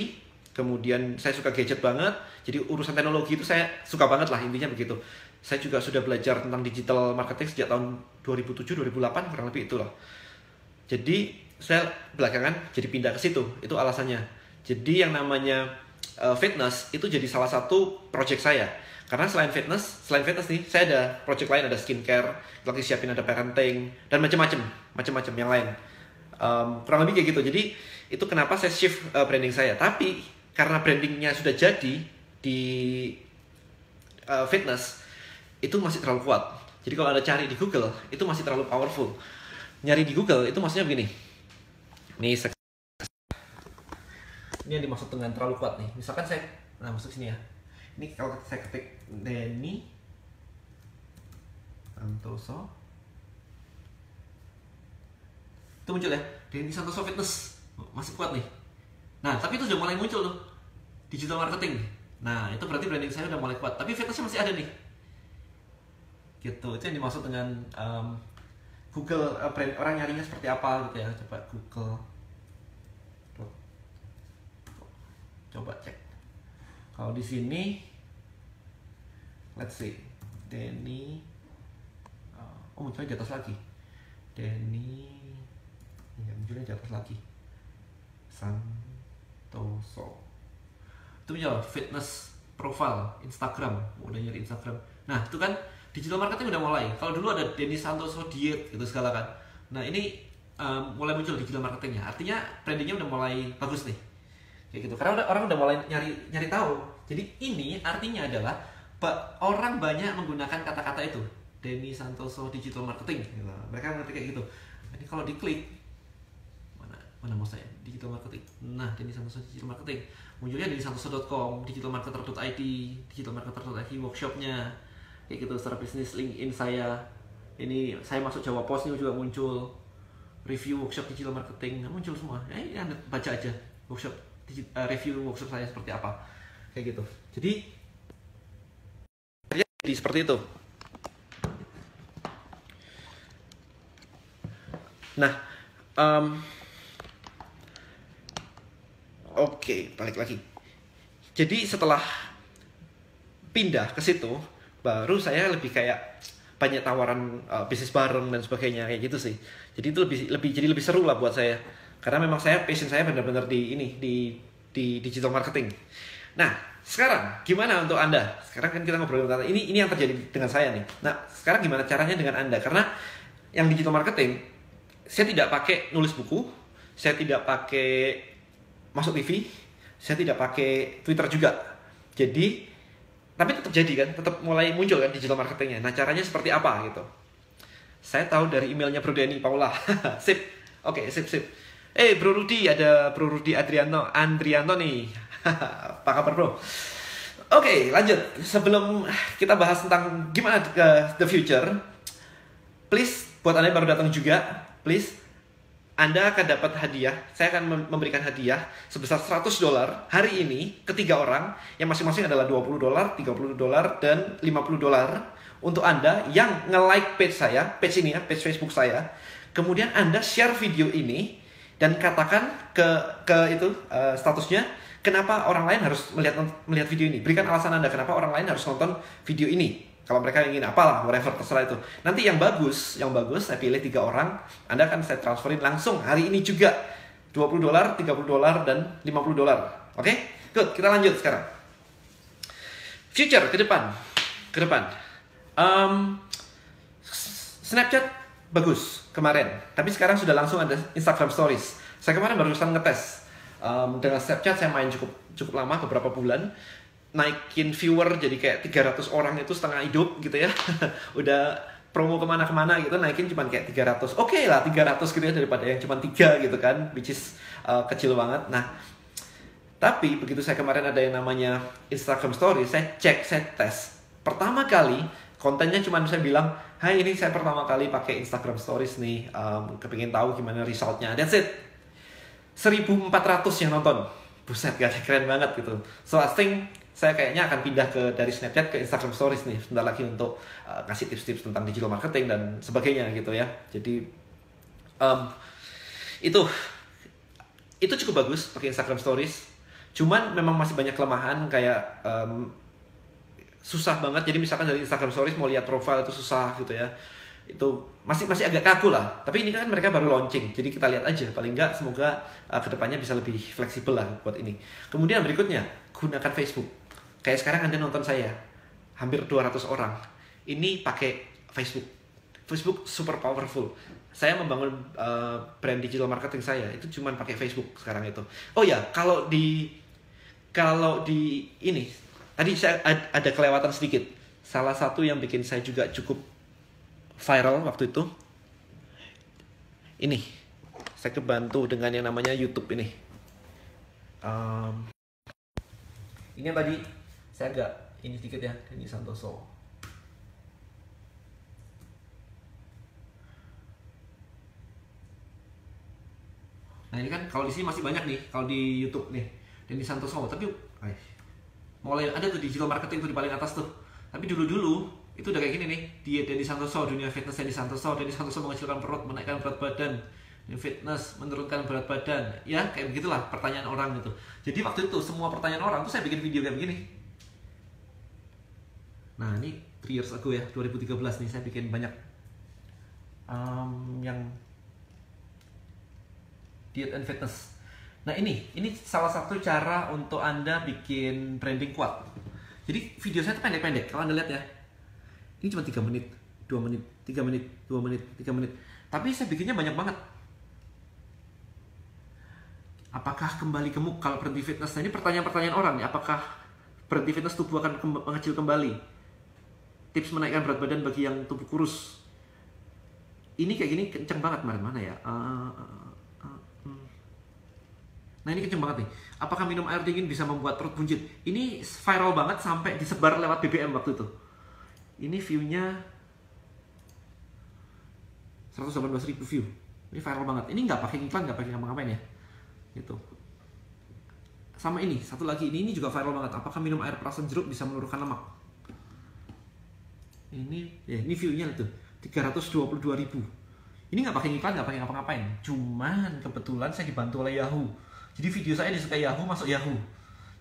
kemudian saya suka gadget banget, jadi urusan teknologi itu saya suka banget lah, intinya begitu. Saya juga sudah belajar tentang digital marketing sejak tahun 2007-2008, kurang lebih itulah. Jadi saya belakangan jadi pindah ke situ, itu alasannya. Jadi yang namanya fitness itu jadi salah satu project saya. Karena selain fitness nih, saya ada project lain, ada skincare, lagi siapin ada parenting dan macam-macam yang lain. Kurang lebih kayak gitu. Jadi itu kenapa saya shift branding saya. Tapi karena brandingnya sudah jadi di fitness, itu masih terlalu kuat. Jadi kalau Anda cari di Google, itu masih terlalu powerful. Nyari di Google itu maksudnya begini. Ini yang dimaksud dengan terlalu kuat nih. Misalkan saya masuk sini ya. Ini kalau saya ketik Denny Santoso, itu muncul ya, Denny Santoso Fitness, masih kuat nih. Nah, tapi itu sudah mulai muncul tuh, digital marketing. Nah, itu berarti branding saya udah mulai kuat. Tapi fitnessnya masih ada nih. Gitu, itu yang dimaksud dengan Google brand, orang nyarinya seperti apa gitu ya. Coba Google, coba cek. Kalau di sini, let's see, Denny, munculnya di atas lagi. Denny, ya munculnya di atas lagi. Santoso. Itu ya fitness profile Instagram, udah nyari Instagram. Nah itu kan digital marketing udah mulai. Kalau dulu ada Denny Santoso diet gitu segala kan. Nah ini mulai muncul digital marketingnya. Artinya brandingnya udah mulai bagus nih. Kayak gitu. Karena orang udah mulai nyari tahu. Jadi ini artinya adalah orang banyak menggunakan kata-kata itu. Denny Santoso digital marketing. Gitu. Mereka ngerti kayak gitu. Ini kalau diklik mana mau saya digital marketing. Nah Denny Santoso digital marketing. Munculnya di santoso.com, digitalmarketer.id, digitalmarketer.id workshopnya. Kayak gitu, secara bisnis LinkedIn saya. Ini saya masuk Jawa Post ini juga muncul. Review workshop digital marketing, muncul semua. Anda baca aja workshop review workshop saya seperti apa. Kayak gitu. Jadi seperti itu. Nah, oke, balik lagi. Jadi setelah pindah ke situ, baru saya lebih kayak banyak tawaran bisnis bareng dan sebagainya kayak gitu sih. Jadi itu lebih seru lah buat saya. Karena memang passion saya benar-benar di digital marketing. Nah, sekarang gimana untuk Anda? Sekarang kan kita ngobrol tentang ini yang terjadi dengan saya nih. Nah, sekarang gimana caranya dengan Anda? Karena yang digital marketing, saya tidak pakai nulis buku, saya tidak pakai masuk TV, saya tidak pakai Twitter juga. Jadi, tapi tetap jadi kan, tetap mulai muncul kan digital marketingnya. Nah, caranya seperti apa gitu? Saya tahu dari emailnya Bro Denny Paula. Sip. Oke, sip. Bro Rudy, ada Bro Rudy Andrianto nih. Apa kabar bro? Oke, lanjut. Sebelum kita bahas tentang gimana the future, please, buat Anda yang baru datang juga, please, Anda akan dapat hadiah. Saya akan memberikan hadiah sebesar $100 hari ini ke 3 orang, yang masing-masing adalah $20, $30, dan $50 untuk Anda yang nge-like page saya, page ini ya, page Facebook saya. Kemudian Anda share video ini dan katakan ke itu statusnya, kenapa orang lain harus melihat video ini. Berikan alasan Anda kenapa orang lain harus nonton video ini. Kalau mereka ingin apalah, whatever, terserah itu. Nanti yang bagus, saya pilih 3 orang, Anda akan saya transferin langsung hari ini juga. $20, $30, dan $50. Oke? Good, kita lanjut sekarang. Future, ke depan. Snapchat bagus kemarin, tapi sekarang sudah langsung ada Instagram Stories. Saya kemarin barusan ngetes dengan Snapchat. Saya main cukup lama, beberapa bulan, naikin viewer jadi kayak 300 orang itu setengah hidup gitu ya. Udah promo kemana-kemana gitu, naikin cuma kayak 300. Oke lah 300 gitu ya, daripada yang cuma 3 gitu kan, which is kecil banget. Nah, tapi begitu saya kemarin ada yang namanya Instagram Story, saya cek, saya tes. Pertama kali kontennya cuma saya bilang, hai ini saya pertama kali pakai Instagram Stories nih, kepingin tahu gimana resultnya. That's it. 1.400 yang nonton. Buset, gak keren banget gitu. So I think saya kayaknya akan pindah dari Snapchat ke Instagram Stories nih sebentar lagi untuk kasih tips-tips tentang digital marketing dan sebagainya gitu ya. Jadi itu cukup bagus pakai Instagram Stories. Cuman memang masih banyak kelemahan kayak susah banget. Jadi misalkan dari Instagram Stories mau lihat profile itu susah gitu ya. Itu masih agak kaku lah. Tapi ini kan mereka baru launching, jadi kita lihat aja. Paling nggak semoga kedepannya bisa lebih fleksibel lah buat ini. Kemudian berikutnya, gunakan Facebook. Kayak sekarang Anda nonton saya, hampir 200 orang. Ini pakai Facebook. Facebook super powerful. Saya membangun brand digital marketing saya itu cuma pakai Facebook sekarang itu. Oh ya, kalau di ini tadi saya ada kelewatan sedikit. Salah satu yang bikin saya juga cukup viral waktu itu, ini saya kebantu dengan yang namanya YouTube ini. Ini yang tadi saya agak ini sedikit ya, Denny Santoso. Nah ini kan kalau di sini masih banyak nih, kalau di YouTube nih Denny Santoso. Tapi mulai ada tuh digital marketing tuh di paling atas tuh. Tapi dulu itu udah kayak gini nih, diet Denny Santoso, dunia fitness Denny Santoso mengecilkan perut, menaikkan berat badan, fitness, menurunkan berat badan, ya kayak begitulah pertanyaan orang gitu. Jadi waktu itu semua pertanyaan orang tuh saya bikin video kayak begini. Nah ini 3 years ago ya, 2013 nih saya bikin banyak yang diet and fitness. Nah ini salah satu cara untuk Anda bikin branding kuat. Jadi video saya tuh pendek-pendek, kalau Anda lihat ya. Ini cuma 3 menit, 2 menit, 3 menit, 2 menit, 3 menit. Tapi saya bikinnya banyak banget. Apakah kembali gemuk kalau berhenti fitness? Nah ini pertanyaan-pertanyaan orang nih. Apakah berhenti fitness tubuh akan mengecil kembali? Tips menaikkan berat badan bagi yang tubuh kurus. Ini kayak gini kenceng banget, mana ya? Nah ini kenceng banget nih. Apakah minum air dingin bisa membuat perut buncit? Ini viral banget sampai disebar lewat BBM waktu itu. Ini view-nya 118.000 view. Ini viral banget. Ini nggak pakai iklan, nggak pakai ngapain ya. Gitu. Sama ini, satu lagi. Ini juga viral banget. Apakah minum air perasan jeruk bisa menurunkan lemak? Ini view-nya tuh 322.000. Ini nggak pakai iklan, nggak pakai ngapa-ngapain. Cuman kebetulan saya dibantu oleh Yahoo. Jadi video saya disukai Yahoo, masuk Yahoo.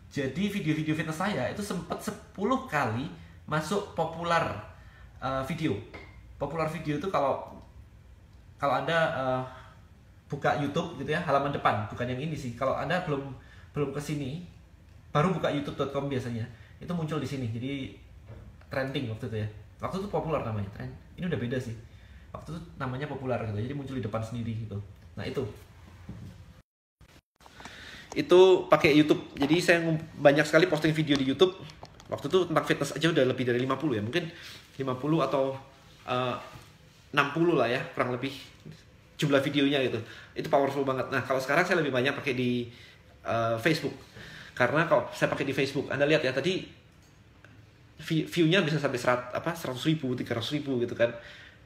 Jadi video-video fitness saya itu sempat 10 kali masuk popular video. Popular video itu kalau Anda buka YouTube gitu ya, halaman depan, bukan yang ini sih. Kalau Anda belum ke sini, baru buka youtube.com biasanya, itu muncul di sini. Jadi trending waktu itu ya. Waktu itu populer namanya. Ini udah beda sih. Waktu itu namanya populer gitu. Jadi muncul di depan sendiri gitu. Nah, itu pakai YouTube. Jadi saya banyak sekali posting video di YouTube. Waktu itu tentang fitness aja udah lebih dari 50 ya. Mungkin 50 atau 60 lah ya, kurang lebih jumlah videonya gitu. Itu powerful banget. Nah, kalau sekarang saya lebih banyak pakai di Facebook. Karena kalau saya pakai di Facebook, Anda lihat ya tadi view-nya bisa sampai 100.000, 300.000 gitu kan.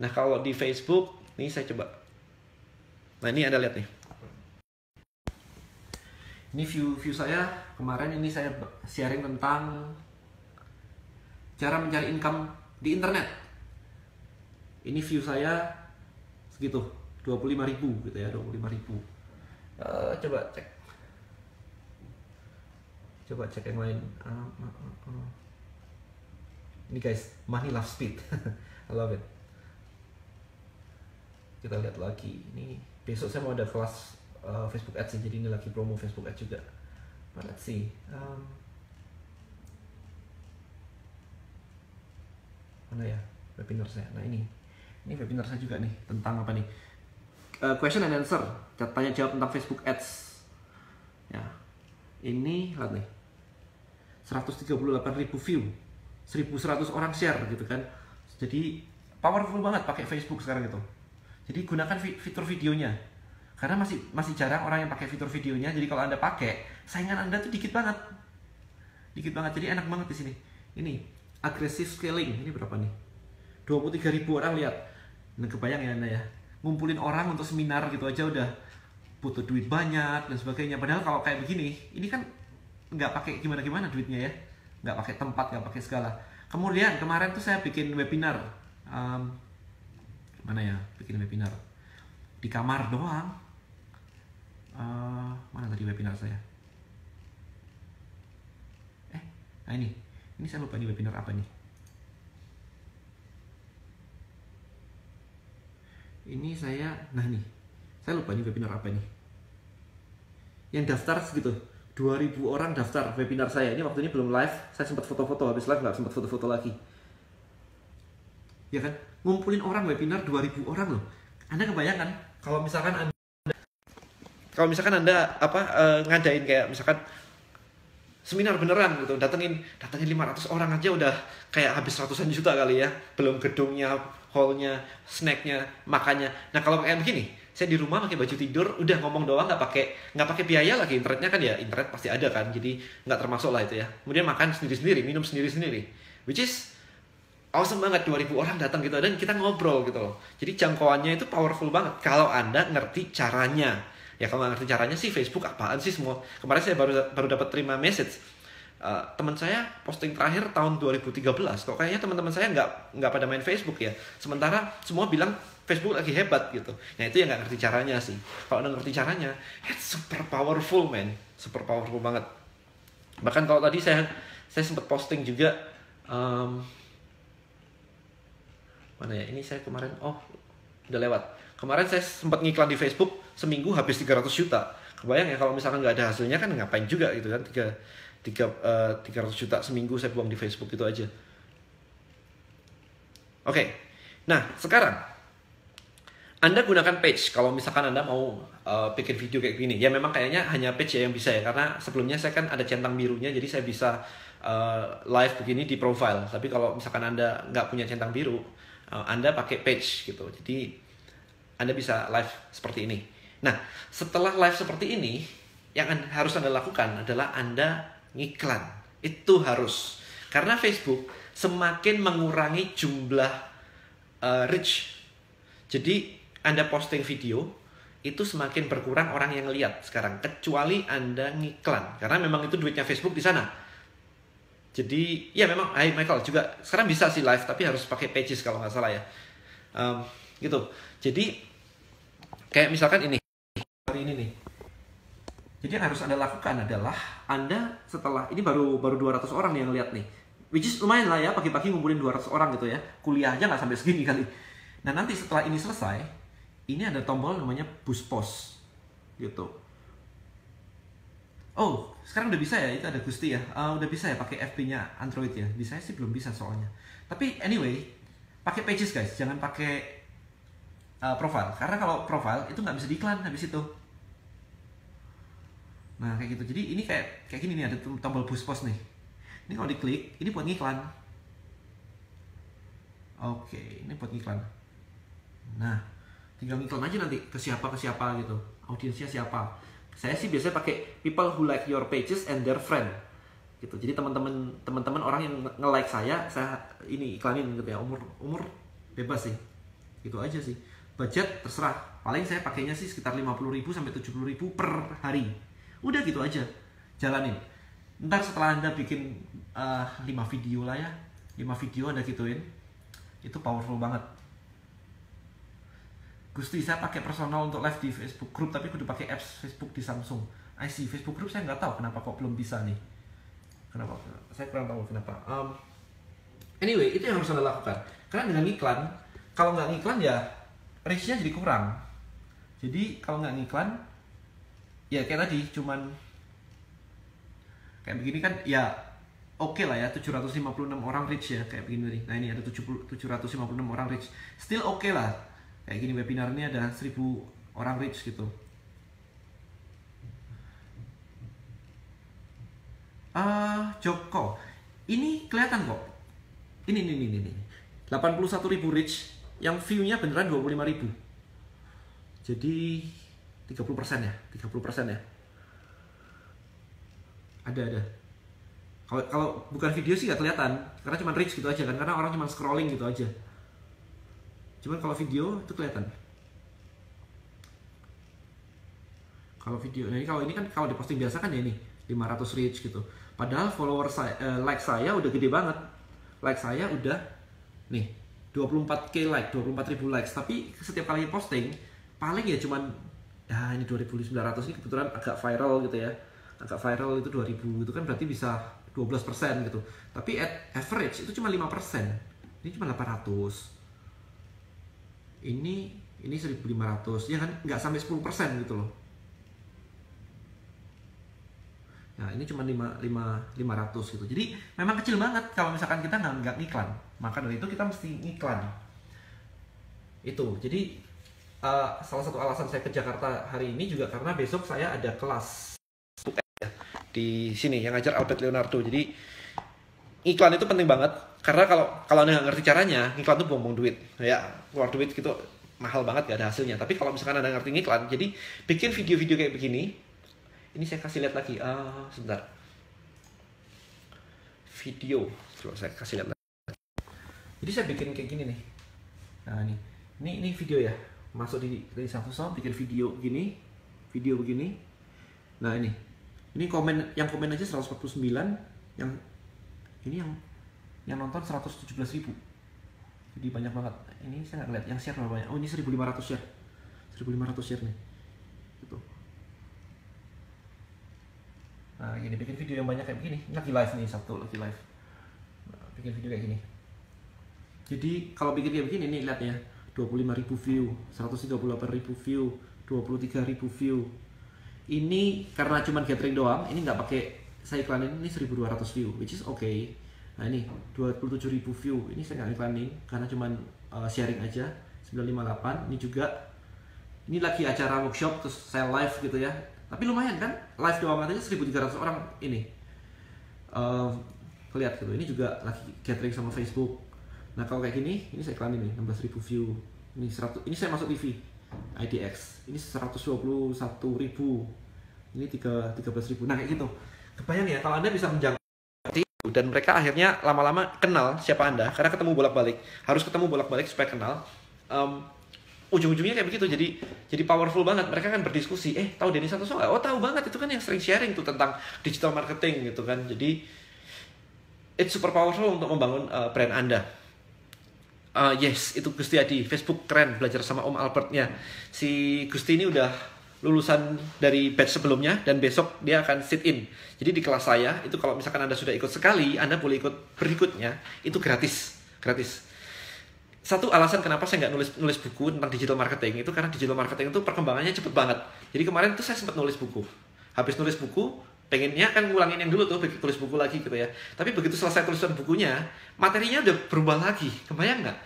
Nah, kalau di Facebook, nih saya coba. Nah, ini Anda lihat nih. Ini view saya kemarin. Ini saya sharing tentang cara mencari income di internet. Ini view saya segitu, 25.000 gitu ya, 25.000. Coba cek yang lain. Ini guys, money love speed. I love it. Kita lihat lagi. Ini besok saya mau ada kelas Facebook Ads, jadi ini lagi promo Facebook Ads juga. But let's see. Mana ya webinar saya? Nah ini webinar saya juga nih tentang apa nih? question and answer, tanya jawab tentang Facebook Ads. Ya, ini lihat nih, 138.000 view, 1.100 orang share gitu kan. Jadi powerful banget pakai Facebook sekarang gitu. Jadi gunakan fitur videonya, karena masih jarang orang yang pakai fitur videonya. Jadi kalau Anda pakai, saingan Anda tuh dikit banget. Jadi enak banget di sini. Ini aggressive scaling, ini berapa nih? 23.000 orang lihat. Nah, kebayang ya Anda ya, ngumpulin orang untuk seminar gitu aja udah butuh duit banyak dan sebagainya. Padahal kalau kayak begini, ini kan nggak pakai gimana-gimana duitnya ya, nggak pakai tempat, nggak pakai segala. Kemudian kemarin tuh saya bikin webinar, mana ya, bikin webinar di kamar doang. Mana tadi webinar saya? Nah ini saya lupa nih webinar apa nih. Ini saya lupa nih webinar apa nih. Yang daftar segitu, 2.000 orang daftar webinar saya. Ini waktu ini belum live, saya sempat foto-foto, habis live nggak sempat foto-foto lagi. Ya kan, ngumpulin orang webinar 2.000 orang loh. Anda kebayangkan kalau misalkan Anda ngadain kayak misalkan seminar beneran gitu, datengin 500 orang aja udah kayak habis ratusan juta kali ya, belum gedungnya, hallnya, snacknya, makannya. Nah kalau kayak begini, saya di rumah pakai baju tidur, udah ngomong doang, nggak pakai biaya lagi. Internetnya kan ya, internet pasti ada kan, jadi nggak termasuk lah itu ya. Kemudian makan sendiri-sendiri, minum sendiri-sendiri, which is awesome banget. 2.000 orang datang gitu dan kita ngobrol gitu loh. Jadi jangkauannya itu powerful banget kalau Anda ngerti caranya. Ya kalau nggak ngerti caranya sih, Facebook apaan sih semua. Kemarin saya baru dapat terima message, teman saya posting terakhir tahun 2013. Kok kayaknya teman-teman saya nggak pada main Facebook ya. Sementara semua bilang Facebook lagi hebat gitu. Nah itu yang nggak ngerti caranya sih. Kalau Anda ngerti caranya, it's super powerful man, super powerful banget. Bahkan kalau tadi saya sempat posting juga, mana ya? Ini saya kemarin, udah lewat. Kemarin saya sempat ngiklan di Facebook, seminggu habis 300 juta. Kebayang ya kalau misalkan nggak ada hasilnya kan ngapain juga gitu kan. 300 juta seminggu saya buang di Facebook itu aja. Oke. Nah, sekarang Anda gunakan page kalau misalkan Anda mau bikin video kayak gini. Ya memang kayaknya hanya page ya yang bisa ya, karena sebelumnya saya kan ada centang birunya, jadi saya bisa live begini di profile. Tapi kalau misalkan Anda nggak punya centang biru, Anda pakai page gitu. Jadi Anda bisa live seperti ini. Nah, setelah live seperti ini, yang harus Anda lakukan adalah Anda ngiklan. Itu harus. Karena Facebook semakin mengurangi jumlah reach. Jadi, Anda posting video, itu semakin berkurang orang yang lihat sekarang. Kecuali Anda ngiklan. Karena memang itu duitnya Facebook di sana. Jadi, ya memang, hai Michael juga. Sekarang bisa sih live, tapi harus pakai pages kalau nggak salah ya. Gitu. Jadi, kayak misalkan ini, hari ini nih. Jadi yang harus Anda lakukan adalah Anda setelah, ini baru 200 orang nih yang lihat nih. Which is lumayan lah ya, pagi-pagi ngumpulin 200 orang gitu ya. Kuliah aja nggak sampai segini kali. Nah nanti setelah ini selesai, ini ada tombol namanya boost post. Gitu. Oh, sekarang udah bisa ya, itu ada Gusti ya. Udah bisa ya pakai FB-nya Android ya. Di saya sih belum bisa soalnya. Tapi anyway, pakai pages guys, jangan pakai profile, karena kalau profile itu nggak bisa diiklan habis itu. Nah kayak gitu. Jadi ini kayak gini nih, ada tombol boost post nih. Ini kalau diklik, ini buat ngiklan. Oke, ini buat ngiklan. Nah, tinggal ngiklan aja nanti ke siapa gitu, audiensnya siapa. Saya sih biasanya pakai people who like your pages and their friend gitu. Jadi teman-teman orang yang nge-like saya ini iklanin gitu ya. Umur bebas sih. Gitu aja sih. Budget terserah, paling saya pakainya sih sekitar 50.000 sampai 70.000 per hari. Udah gitu aja, jalanin. Ntar setelah Anda bikin 5 video lah ya, 5 video Anda gituin, itu powerful banget. Gusti, saya pakai personal untuk live di Facebook Group, tapi kudu pakai apps Facebook di Samsung. I see, Facebook Group saya nggak tahu kenapa kok belum bisa nih. Kenapa? Saya kurang tahu kenapa. Anyway, itu yang harus Anda lakukan. Karena dengan iklan, kalau nggak ngiklan ya reach-nya jadi kurang. Jadi kalau nggak ngiklan, ya kayak tadi cuman kayak begini kan ya oke lah ya, 756 orang reach ya kayak begini nih. Nah ini ada 756 orang reach, still oke lah. Kayak gini webinar ini ada 1.000 orang rich gitu. Joko, ini kelihatan kok. Ini 81.000 reach, yang view-nya beneran 25.000. Jadi 30% ya, 30% ya. Ada. Kalau bukan video sih nggak kelihatan, karena cuma reach gitu aja kan, karena orang cuma scrolling gitu aja. Cuman kalau video itu kelihatan. Kalau video, nah ini kan kalau diposting biasa kan ya ini 500 reach gitu. Padahal follower saya, like saya udah gede banget. Like saya udah nih 24k like, 24.000 likes. Tapi setiap kali posting paling ya cuman ya ini 2.900, ini kebetulan agak viral gitu ya. Agak viral itu 2.000 itu kan berarti bisa 12% gitu. Tapi at average itu cuma 5%. Ini cuma 800. Ini 1.500 ya kan, nggak sampai 10% gitu loh. Nah ini cuma 500 gitu. Jadi memang kecil banget kalau misalkan kita nggak ngiklan. Maka dari itu kita mesti ngiklan. Itu. Jadi salah satu alasan saya ke Jakarta hari ini juga karena besok saya ada kelas di sini yang ngajar Albert Leonardo. Jadi iklan itu penting banget karena kalau Anda nggak ngerti caranya, iklan itu buang-buang duit. Ya, keluar duit gitu mahal banget, gak ada hasilnya. Tapi kalau misalkan Anda ngerti iklan, jadi bikin video-video kayak begini. Ini saya kasih lihat lagi. Sebentar. Video. Coba saya kasih lihat lagi. Jadi saya bikin kayak gini nih. Nah, ini video ya. Masuk di satu sound, bikin video begini. Video begini. Nah, ini komen, yang komen aja 149, yang ini yang nonton 117.000. Jadi banyak banget. Ini saya nggak lihat yang share berapa banyak. Oh, ini 1.500 share. 1.500 share nih. Gitu. Nah, gini, bikin video yang banyak kayak begini. Ini lagi live nih, Sabtu lagi live. Nah, bikin video kayak gini. Jadi kalau bikin kayak begini nih, lihat ya. 25.000 view, 138.000 view, 23.000 view. Ini karena cuman gathering doang, ini nggak pakai saya iklanin, ini 1.200 view, which is okay. Nah ini 27.000 view, ini saya nggak iklanin karena cuman sharing aja. 958, ini juga. Ini lagi acara workshop terus saya live gitu ya. Tapi lumayan kan, live doang aja 1.300 orang ini lihat gitu. Ini juga lagi gathering sama Facebook. Nah kalau kayak gini, ini saya iklanin nih 16.000 view. Ini 100, ini saya masuk TV IDX. Ini 121.000. Ini 13.000. Nah kayak gitu. Kebayang ya kalau Anda bisa menjangkau dan mereka akhirnya lama-lama kenal siapa Anda karena ketemu bolak-balik. Harus ketemu bolak-balik supaya kenal. Ujung-ujungnya kayak begitu, jadi powerful banget. Mereka kan berdiskusi, tahu Denny Santoso nggak? Oh tahu banget, itu kan yang sering sharing tuh tentang digital marketing gitu kan. Jadi it's super powerful untuk membangun brand Anda. Yes, itu Gusti Adi, Facebook keren, belajar sama Om Albertnya. Si Gusti ini udah lulusan dari batch sebelumnya dan besok dia akan sit in. Jadi di kelas saya itu kalau misalkan Anda sudah ikut sekali, Anda boleh ikut berikutnya, itu gratis. Satu alasan kenapa saya nggak nulis buku tentang digital marketing itu karena digital marketing itu perkembangannya cepet banget. Jadi kemarin tuh saya sempat nulis buku. Habis nulis buku, pengennya kan ngulangin yang dulu tuh, tulis buku lagi gitu ya. Tapi begitu selesai tulisan bukunya, materinya udah berubah lagi. Kebayang nggak?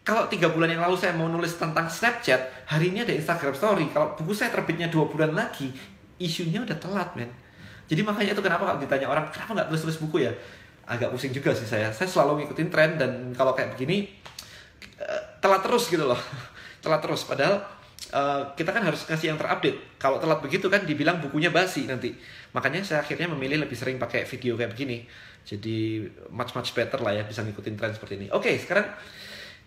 Kalau 3 bulan yang lalu saya mau nulis tentang Snapchat, hari ini ada Instagram Story. Kalau buku saya terbitnya 2 bulan lagi, isunya udah telat, men. Jadi makanya itu kenapa kalau ditanya orang, kenapa nggak tulis buku ya? Agak pusing juga sih saya. Saya selalu ngikutin tren dan kalau kayak begini, telat terus gitu loh. Telat terus, padahal kita kan harus ngasih yang terupdate. Kalau telat begitu kan dibilang bukunya basi nanti. Makanya saya akhirnya memilih lebih sering pakai video kayak begini. Jadi much better lah ya, bisa ngikutin tren seperti ini. Oke, sekarang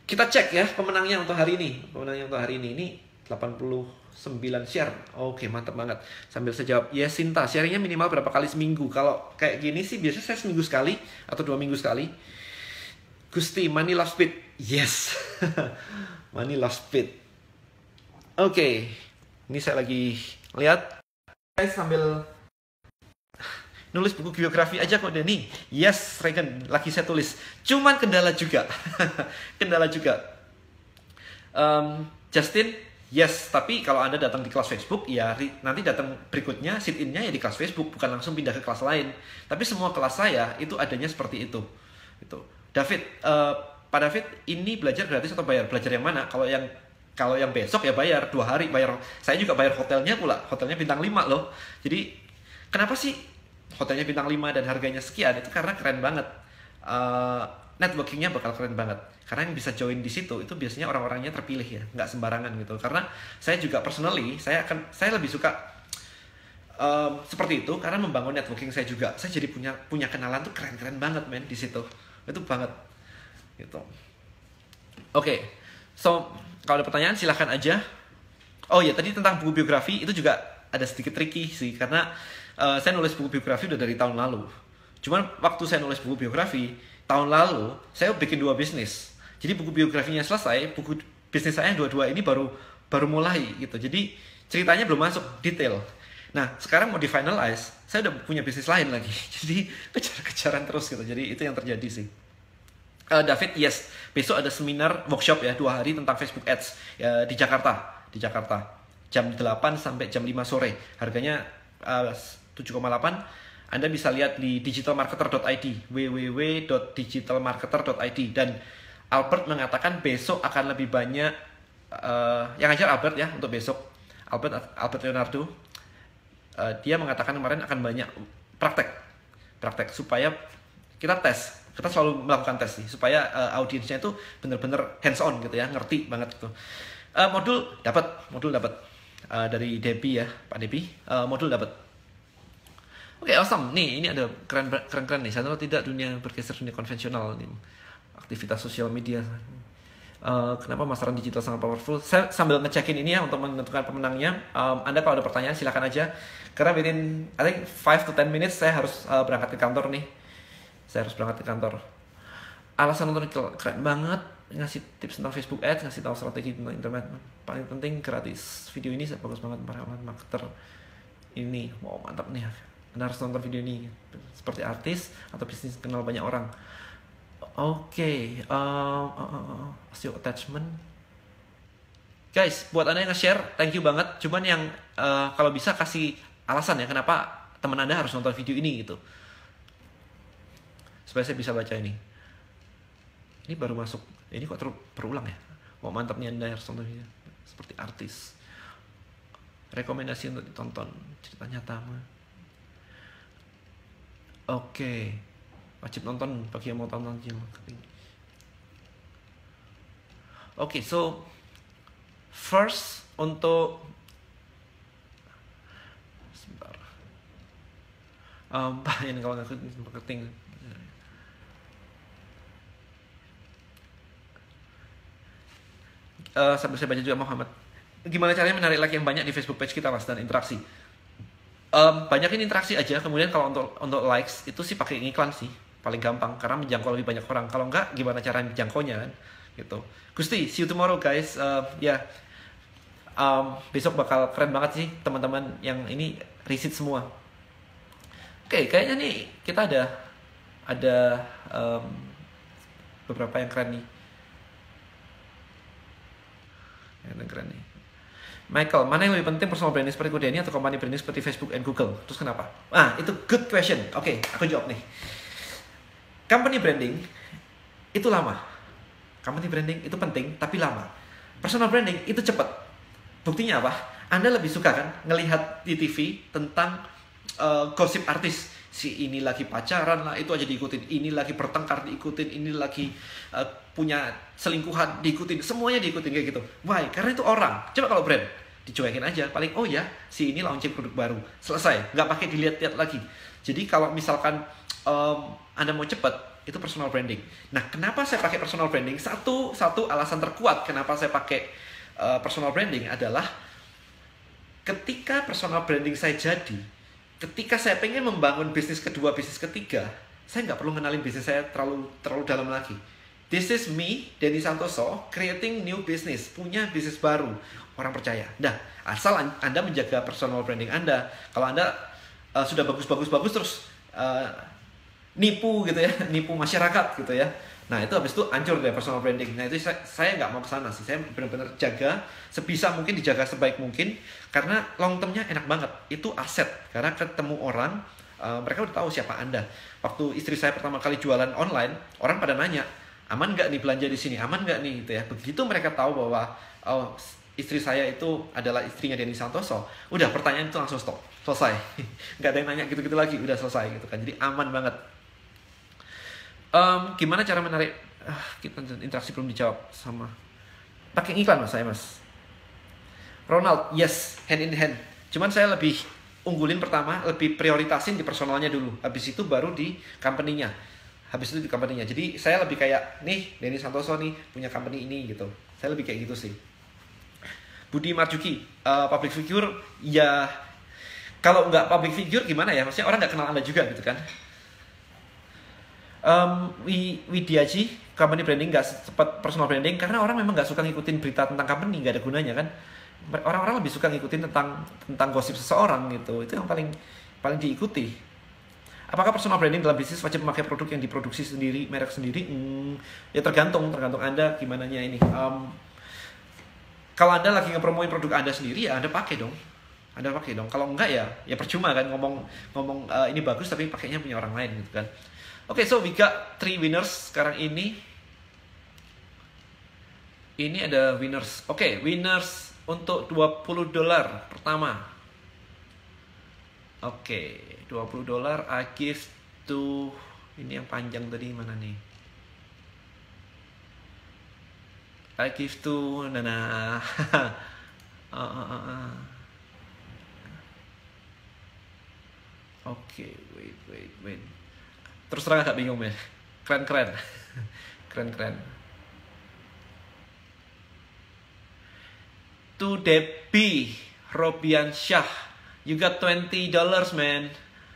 kita cek ya pemenangnya untuk hari ini. Pemenangnya untuk hari ini 89 share. Oke, mantap banget. Sambil saya jawab, ya Sinta, sharingnya minimal berapa kali seminggu? Kalau kayak gini sih biasanya saya seminggu sekali atau 2 minggu sekali. Gusti, money love speed. Yes. Money love speed. Oke. Ini saya lagi lihat. Guys, sambil nulis buku biografi aja kok Denny. Yes, Regan, lagi saya tulis. Cuman kendala juga. Justin, yes. Tapi kalau Anda datang di kelas Facebook, ya nanti datang berikutnya, sit-in-nya ya di kelas Facebook, bukan langsung pindah ke kelas lain. Tapi semua kelas saya itu adanya seperti itu. David, Pak David, ini belajar gratis atau bayar? Belajar yang mana? Kalau yang Kalau yang besok ya bayar 2 hari, bayar. Saya juga bayar hotelnya pula, hotelnya bintang 5 loh. Jadi kenapa sih hotelnya bintang 5 dan harganya sekian? Itu karena keren banget. Networkingnya bakal keren banget. Karena yang bisa join di situ itu biasanya orang-orangnya terpilih ya, nggak sembarangan gitu. Karena saya juga personally, saya lebih suka seperti itu karena membangun networking saya juga. Saya jadi punya kenalan tuh keren-keren banget men di situ. Itu banget gitu. Oke. So, kalau ada pertanyaan silahkan aja. Oh ya, tadi tentang buku biografi itu juga ada sedikit tricky sih karena saya nulis buku biografi udah dari tahun lalu. Cuman waktu saya nulis buku biografi tahun lalu, saya bikin 2 bisnis. Jadi buku biografinya selesai, buku bisnis saya yang 2 ini baru mulai gitu. Jadi ceritanya belum masuk detail. Nah, sekarang mau di finalize, saya udah punya bisnis lain lagi. Jadi kejar-kejaran terus gitu. Jadi itu yang terjadi sih. David, yes, besok ada seminar workshop ya 2 hari tentang Facebook Ads ya, di Jakarta. Jam 8 sampai jam 5 sore. Harganya 7,8. Anda bisa lihat di digitalmarketer.id, www.digitalmarketer.id. Dan Albert mengatakan besok akan lebih banyak, yang ngajar Albert ya untuk besok, Albert Leonardo. Dia mengatakan kemarin akan banyak praktek supaya kita selalu melakukan tes sih, supaya audiensnya itu benar-benar hands on gitu ya, ngerti banget gitu. Modul dapat dari Debbie ya, Pak Debbie, modul dapat. Oke, awesome. Nih, ini ada keren-keren nih. Sadar tidak dunia bergeser dunia konvensional nih. Aktivitas sosial media. Kenapa masaran digital sangat powerful? Saya sambil ngecekin ini ya untuk menentukan pemenangnya. Anda kalau ada pertanyaan silakan aja. Karena within I think 5 to 10 minutes saya harus berangkat ke kantor nih. Alasan nonton keren banget, ngasih tips tentang Facebook Ads, ngasih tahu strategi tentang internet. Paling penting gratis. Video ini bagus banget para marketer. Ini wow, mantap nih. Anda harus nonton video ini seperti artis atau bisnis kenal banyak orang. Oke, SEO attachment. Guys, buat Anda yang nge-share, thank you banget. Cuman yang kalau bisa kasih alasan ya kenapa teman Anda harus nonton video ini gitu. Supaya saya bisa baca ini. Ini baru masuk. Ini kok berulang ya? Mau mantapnya Anda harus nonton video. Seperti artis. Rekomendasi untuk ditonton. Cerita nyata mah. Oke, wajib nonton bagi yang mau tonton digital marketing. Oke, so first untuk sebentar. Ini kalau nggak marketing. Sambil saya baca juga Muhammad. Gimana caranya menarik like yang banyak di Facebook page kita Mas dan interaksi? Banyakin interaksi aja. Kemudian kalau untuk likes itu sih pakai iklan sih paling gampang karena menjangkau lebih banyak orang. Kalau enggak gimana cara menjangkaunya kan gitu. Gusti, see you tomorrow guys. Besok bakal keren banget sih teman-teman yang ini riset semua. Oke, kayaknya nih kita ada beberapa yang keren nih. Yang keren nih. Michael, mana yang lebih penting, personal branding seperti Kodeni atau company branding seperti Facebook and Google? Terus kenapa? Itu good question. Oke, aku jawab nih. Company branding itu lama. Company branding itu penting, tapi lama. Personal branding itu cepat. Buktinya apa? Anda lebih suka kan ngelihat di TV tentang gosip artis. Si ini lagi pacaran lah, itu aja diikutin. Ini lagi bertengkar diikutin. Ini lagi punya selingkuhan diikutin. Semuanya diikutin kayak gitu. Why? Karena itu orang. Coba kalau brand dicuekin aja, paling oh ya si ini launching produk baru, selesai, nggak pakai dilihat-lihat lagi. Jadi kalau misalkan Anda mau cepat, itu personal branding. Nah, kenapa saya pakai personal branding? Satu alasan terkuat kenapa saya pakai personal branding adalah ketika personal branding saya jadi, ketika saya pengen membangun bisnis kedua, bisnis ketiga, saya nggak perlu ngenalin bisnis saya terlalu dalam lagi. This is me, Denny Santoso, creating new business, punya bisnis baru, orang percaya. Nah, asal Anda menjaga personal branding Anda. Kalau Anda sudah bagus terus nipu gitu ya, nipu masyarakat gitu ya. Nah, itu habis itu hancur deh personal branding. Nah, itu saya nggak mau ke sana sih. Saya benar-benar jaga, sebisa mungkin dijaga sebaik mungkin, karena long termnya enak banget. Itu aset, karena ketemu orang, mereka udah tahu siapa Anda. Waktu istri saya pertama kali jualan online, orang pada nanya, aman nggak nih belanja di sini, aman nggak nih gitu ya. Begitu mereka tahu bahwa oh, istri saya itu adalah istrinya Denny Santoso, udah pertanyaan itu langsung stop, selesai. Nggak ada yang nanya gitu-gitu lagi, udah selesai gitu kan. Jadi aman banget. Gimana cara menarik? Kita interaksi belum dijawab sama. Pakai iklan mas saya mas. Ronald, yes, hand in hand. Cuman saya lebih unggulin pertama, lebih prioritasin di personalnya dulu. Habis itu baru di company-nya. Habis itu di company-nya. Jadi saya lebih kayak, nih Denny Santoso nih punya company ini gitu. Saya lebih kayak gitu sih. Budi Marjuki, public figure, ya kalau nggak public figure gimana ya? Maksudnya orang nggak kenal Anda juga gitu kan. Widiaji, company branding nggak cepat personal branding karena orang memang nggak suka ngikutin berita tentang company, nggak ada gunanya kan. Orang-orang lebih suka ngikutin tentang gosip seseorang gitu. Itu yang paling diikuti. Apakah personal branding dalam bisnis wajib memakai produk yang diproduksi sendiri, merek sendiri? Ya tergantung Anda gimana nya ini. Kalau Anda lagi ngepromoin produk Anda sendiri ya Anda pakai dong. Kalau enggak ya percuma kan ngomong ini bagus tapi pakainya punya orang lain gitu kan. Oke, so we got 3 winners sekarang ini. Ini ada winners. Oke, winners untuk $20 pertama. Oke, $20 I give to, ini yang panjang tadi mana nih? I give to Nana. Oke, wait. Terus terang agak bingung men. Keren. To Debbie Robiansyah, you got $20 man.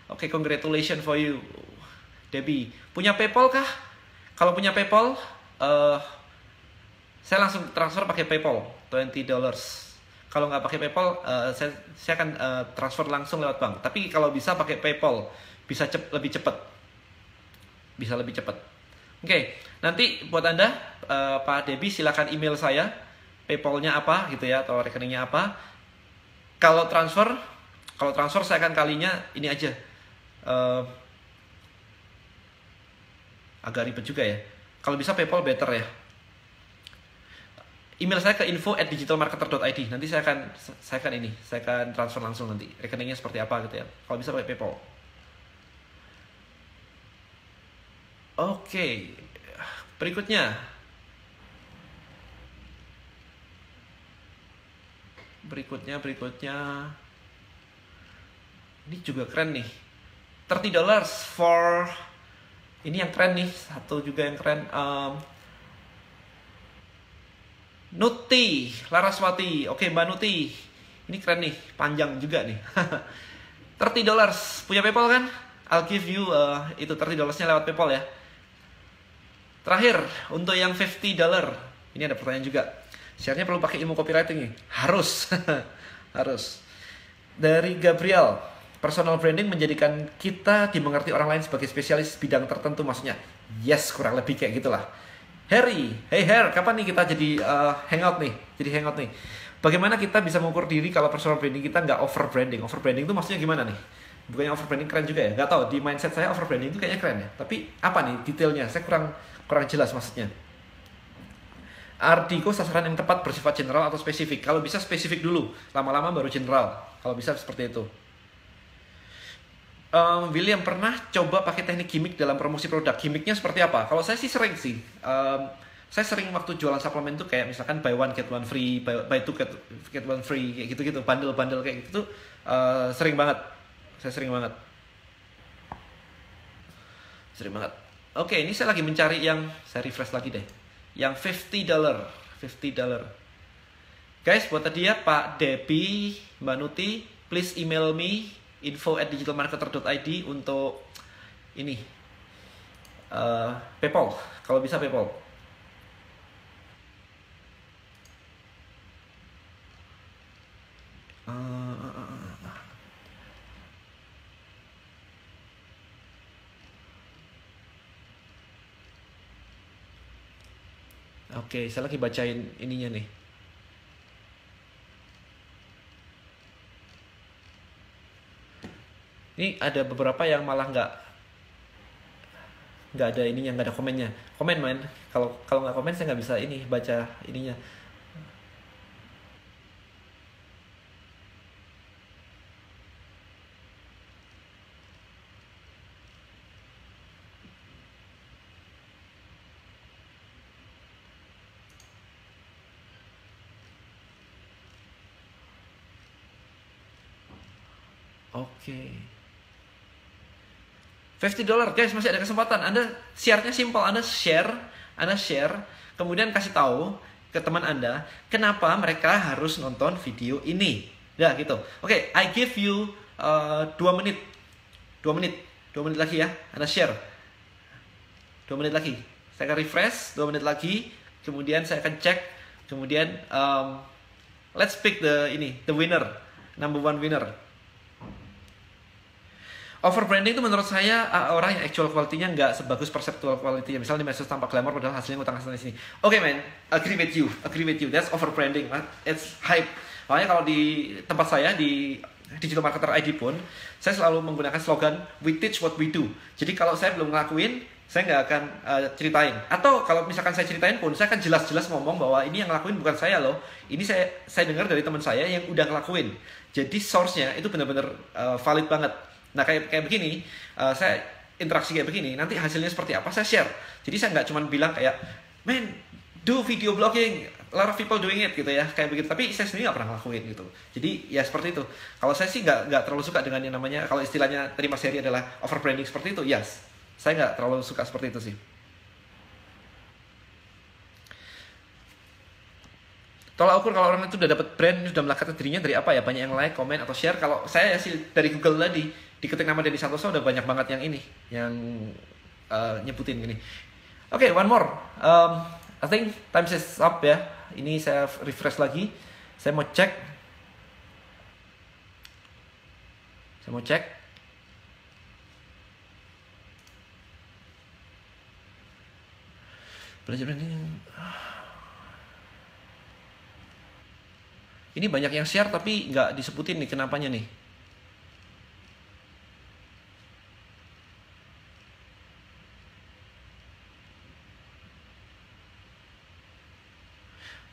Oke, congratulations for you Debbie. Punya PayPal kah? Kalau punya PayPal, saya langsung transfer pakai PayPal $20. Kalau nggak pakai PayPal, saya akan transfer langsung lewat bank. Tapi kalau bisa pakai PayPal, bisa lebih cepat. Oke, nanti buat Anda, Pak Debbie, silakan email saya, PayPal-nya apa gitu ya, atau rekeningnya apa. Kalau transfer saya akan kalinya ini aja. Agak ribet juga ya. Kalau bisa PayPal better ya. Email saya ke info@digitalmarketer.id. Nanti saya akan transfer langsung nanti. Rekeningnya seperti apa gitu ya. Kalau bisa pakai PayPal. Oke. Berikutnya ini juga keren nih. $30 for, ini yang keren nih, satu juga yang keren. Nuti Laraswati. Oke, Mbak Nuti, ini keren nih, panjang juga nih. $30 punya PayPal kan? I'll give you itu $30-nya lewat PayPal ya. Terakhir untuk yang $50, ini ada pertanyaan juga. Syaratnya perlu pakai ilmu copywriting nih? Harus. Harus. Dari Gabriel, personal branding menjadikan kita dimengerti orang lain sebagai spesialis bidang tertentu maksudnya. Yes, kurang lebih kayak gitulah. Harry, hey Her, kapan nih kita jadi hangout nih? Bagaimana kita bisa mengukur diri kalau personal branding kita nggak over branding? Over branding itu maksudnya gimana nih? Bukannya over branding keren juga ya? Nggak tahu, di mindset saya over branding itu kayaknya keren ya. Tapi apa nih detailnya? Saya kurang jelas maksudnya. Ardiko, sasaran yang tepat bersifat general atau spesifik? Kalau bisa spesifik dulu, lama-lama baru general. Kalau bisa seperti itu. William, pernah coba pakai teknik gimmick dalam promosi produk? Gimmicknya seperti apa? Kalau saya sih sering sih. Saya sering waktu jualan suplemen tuh kayak misalkan buy one get one free, buy two get one free, kayak gitu-gitu, bundle kayak gitu. Sering banget. Saya sering banget. Oke, ini saya lagi mencari yang, saya refresh lagi deh. Yang $50. Guys, buat tadi ya, Pak Debbie, Mbak Nuti, please email me info@digitalmarketer.id untuk ini PayPal, kalau bisa PayPal. Oke, saya lagi bacain ininya nih. Ini ada beberapa yang malah nggak nggak ada ininya, nggak ada komennya. Komen man, kalau nggak komen saya nggak bisa ini baca ininya. Oke. $50 guys, masih ada kesempatan. Anda share-nya simple, Anda share, kemudian kasih tahu ke teman Anda kenapa mereka harus nonton video ini. Ya gitu. Oke, I give you 2 menit. 2 menit. 2 menit lagi ya. Anda share. 2 menit lagi. Saya akan refresh 2 menit lagi. Kemudian saya akan cek. Kemudian let's pick the winner. Number 1 winner. Overbranding itu menurut saya orang yang actual quality-nya nggak sebagus perceptual quality. Misalnya di medsos tampak glamour padahal hasilnya ngutang hasilnya sini. Oke man, agree with you. That's overbranding, man. It's hype. Makanya kalau di tempat saya di Digital Marketer ID pun, saya selalu menggunakan slogan we teach what we do. Jadi kalau saya belum ngelakuin, saya nggak akan ceritain. Atau kalau misalkan saya ceritain pun, saya akan jelas-jelas ngomong bahwa ini yang ngelakuin bukan saya loh. Ini saya dengar dari teman saya yang udah ngelakuin. Jadi source-nya itu benar-benar valid banget. Nah kayak begini, saya interaksi kayak begini, nanti hasilnya seperti apa saya share. Jadi saya nggak cuma bilang kayak, man, do video blogging, a lot of people doing it gitu ya, kayak begitu. Tapi saya sendiri nggak pernah ngelakuin gitu. Jadi ya seperti itu. Kalau saya sih nggak terlalu suka dengan yang namanya, kalau istilahnya terima seri adalah overbranding seperti itu, yes. Saya nggak terlalu suka seperti itu sih. Tolak ukur kalau orang itu udah dapat brand, sudah melakukan dirinya dari apa ya? Banyak yang like, komen, atau share. Kalau saya sih dari Google tadi, diketik nama Denny Santoso udah banyak banget yang ini, yang nyebutin gini. Oke, one more. I think time is up ya. Ini saya refresh lagi. Saya mau cek. Belajar branding. Ini banyak yang share tapi nggak disebutin nih kenapanya nih.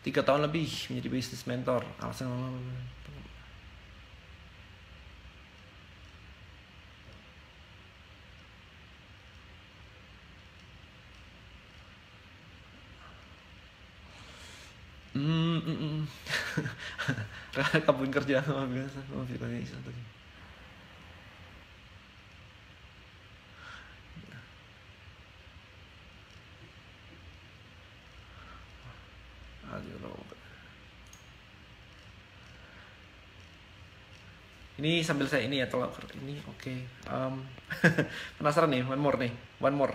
Tiga tahun lebih menjadi business mentor. Alasan kabun kerja sama biasa sama Indonesia tadi. Ini sambil saya ini ya tolak ini oke. Penasaran nih, one more. One more.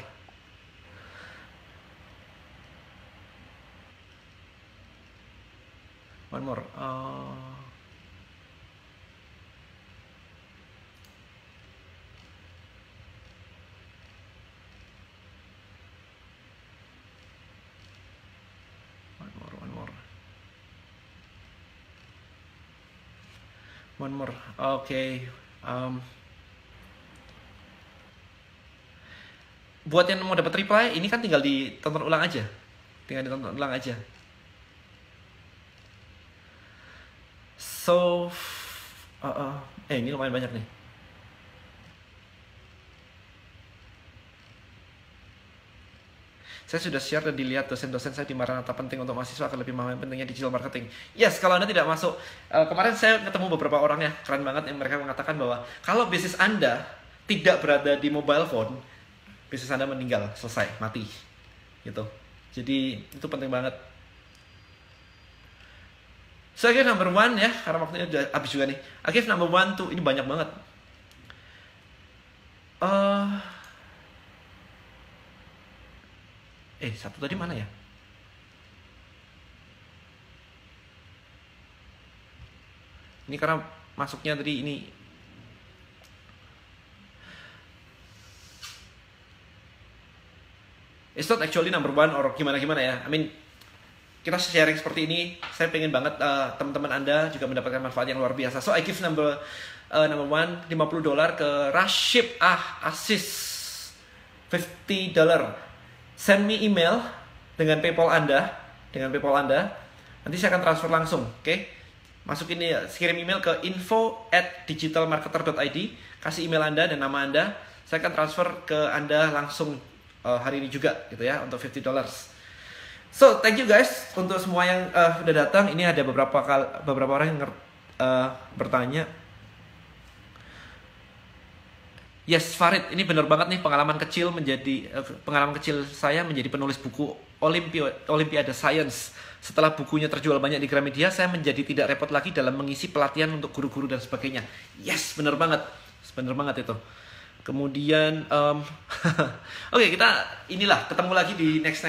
Oke. Buat yang mau dapat reply, ini kan tinggal ditonton ulang aja. So, ini lumayan banyak nih. Saya sudah share dan dilihat dosen-dosen saya di Maranatha penting untuk mahasiswa akan lebih memahami pentingnya digital marketing. Yes, kalau Anda tidak masuk, kemarin saya ketemu beberapa orang ya, keren banget yang mereka mengatakan bahwa kalau bisnis Anda tidak berada di mobile phone, bisnis Anda meninggal, selesai, mati. Gitu. Jadi itu penting banget. So, I give number 1 ya, karena waktunya udah habis juga nih. I give number 1 tuh, ini banyak banget. Satu tadi mana ya? Ini karena masuknya tadi ini. It's not actually number 1 or gimana ya. I mean, kita sharing seperti ini. Saya pengen banget teman-teman Anda juga mendapatkan manfaat yang luar biasa. So I give number 1 $50 ke Rashid Aziz. $50. Send me email dengan PayPal Anda, nanti saya akan transfer langsung, oke? Masuk ini, kirim email ke info@digitalmarketer.id, kasih email Anda dan nama Anda, saya akan transfer ke Anda langsung hari ini juga gitu ya, untuk $50. So, thank you guys untuk semua yang udah datang. Ini ada beberapa orang yang bertanya. Yes, Farid, ini bener banget nih, pengalaman kecil saya menjadi penulis buku Olimpiade Science. Setelah bukunya terjual banyak di Gramedia, saya menjadi tidak repot lagi dalam mengisi pelatihan untuk guru-guru dan sebagainya. Yes, bener banget itu. Kemudian, oke, kita ketemu lagi di next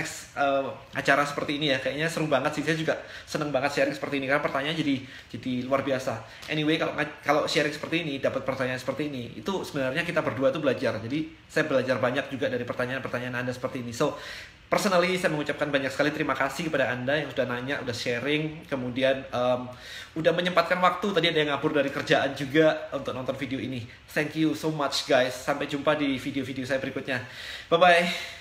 acara seperti ini ya. Kayaknya seru banget sih, saya juga seneng banget sharing seperti ini karena pertanyaan jadi luar biasa. Anyway, kalau sharing seperti ini, dapat pertanyaan seperti ini, itu sebenarnya kita berdua tuh belajar. Jadi saya belajar banyak juga dari pertanyaan Anda seperti ini. So, personally saya mengucapkan banyak sekali terima kasih kepada Anda yang sudah nanya, udah sharing, kemudian udah menyempatkan waktu. Tadi ada yang ngabur dari kerjaan juga untuk nonton video ini. Thank you so much guys. Sampai jumpa di video-video saya berikutnya. Bye-bye.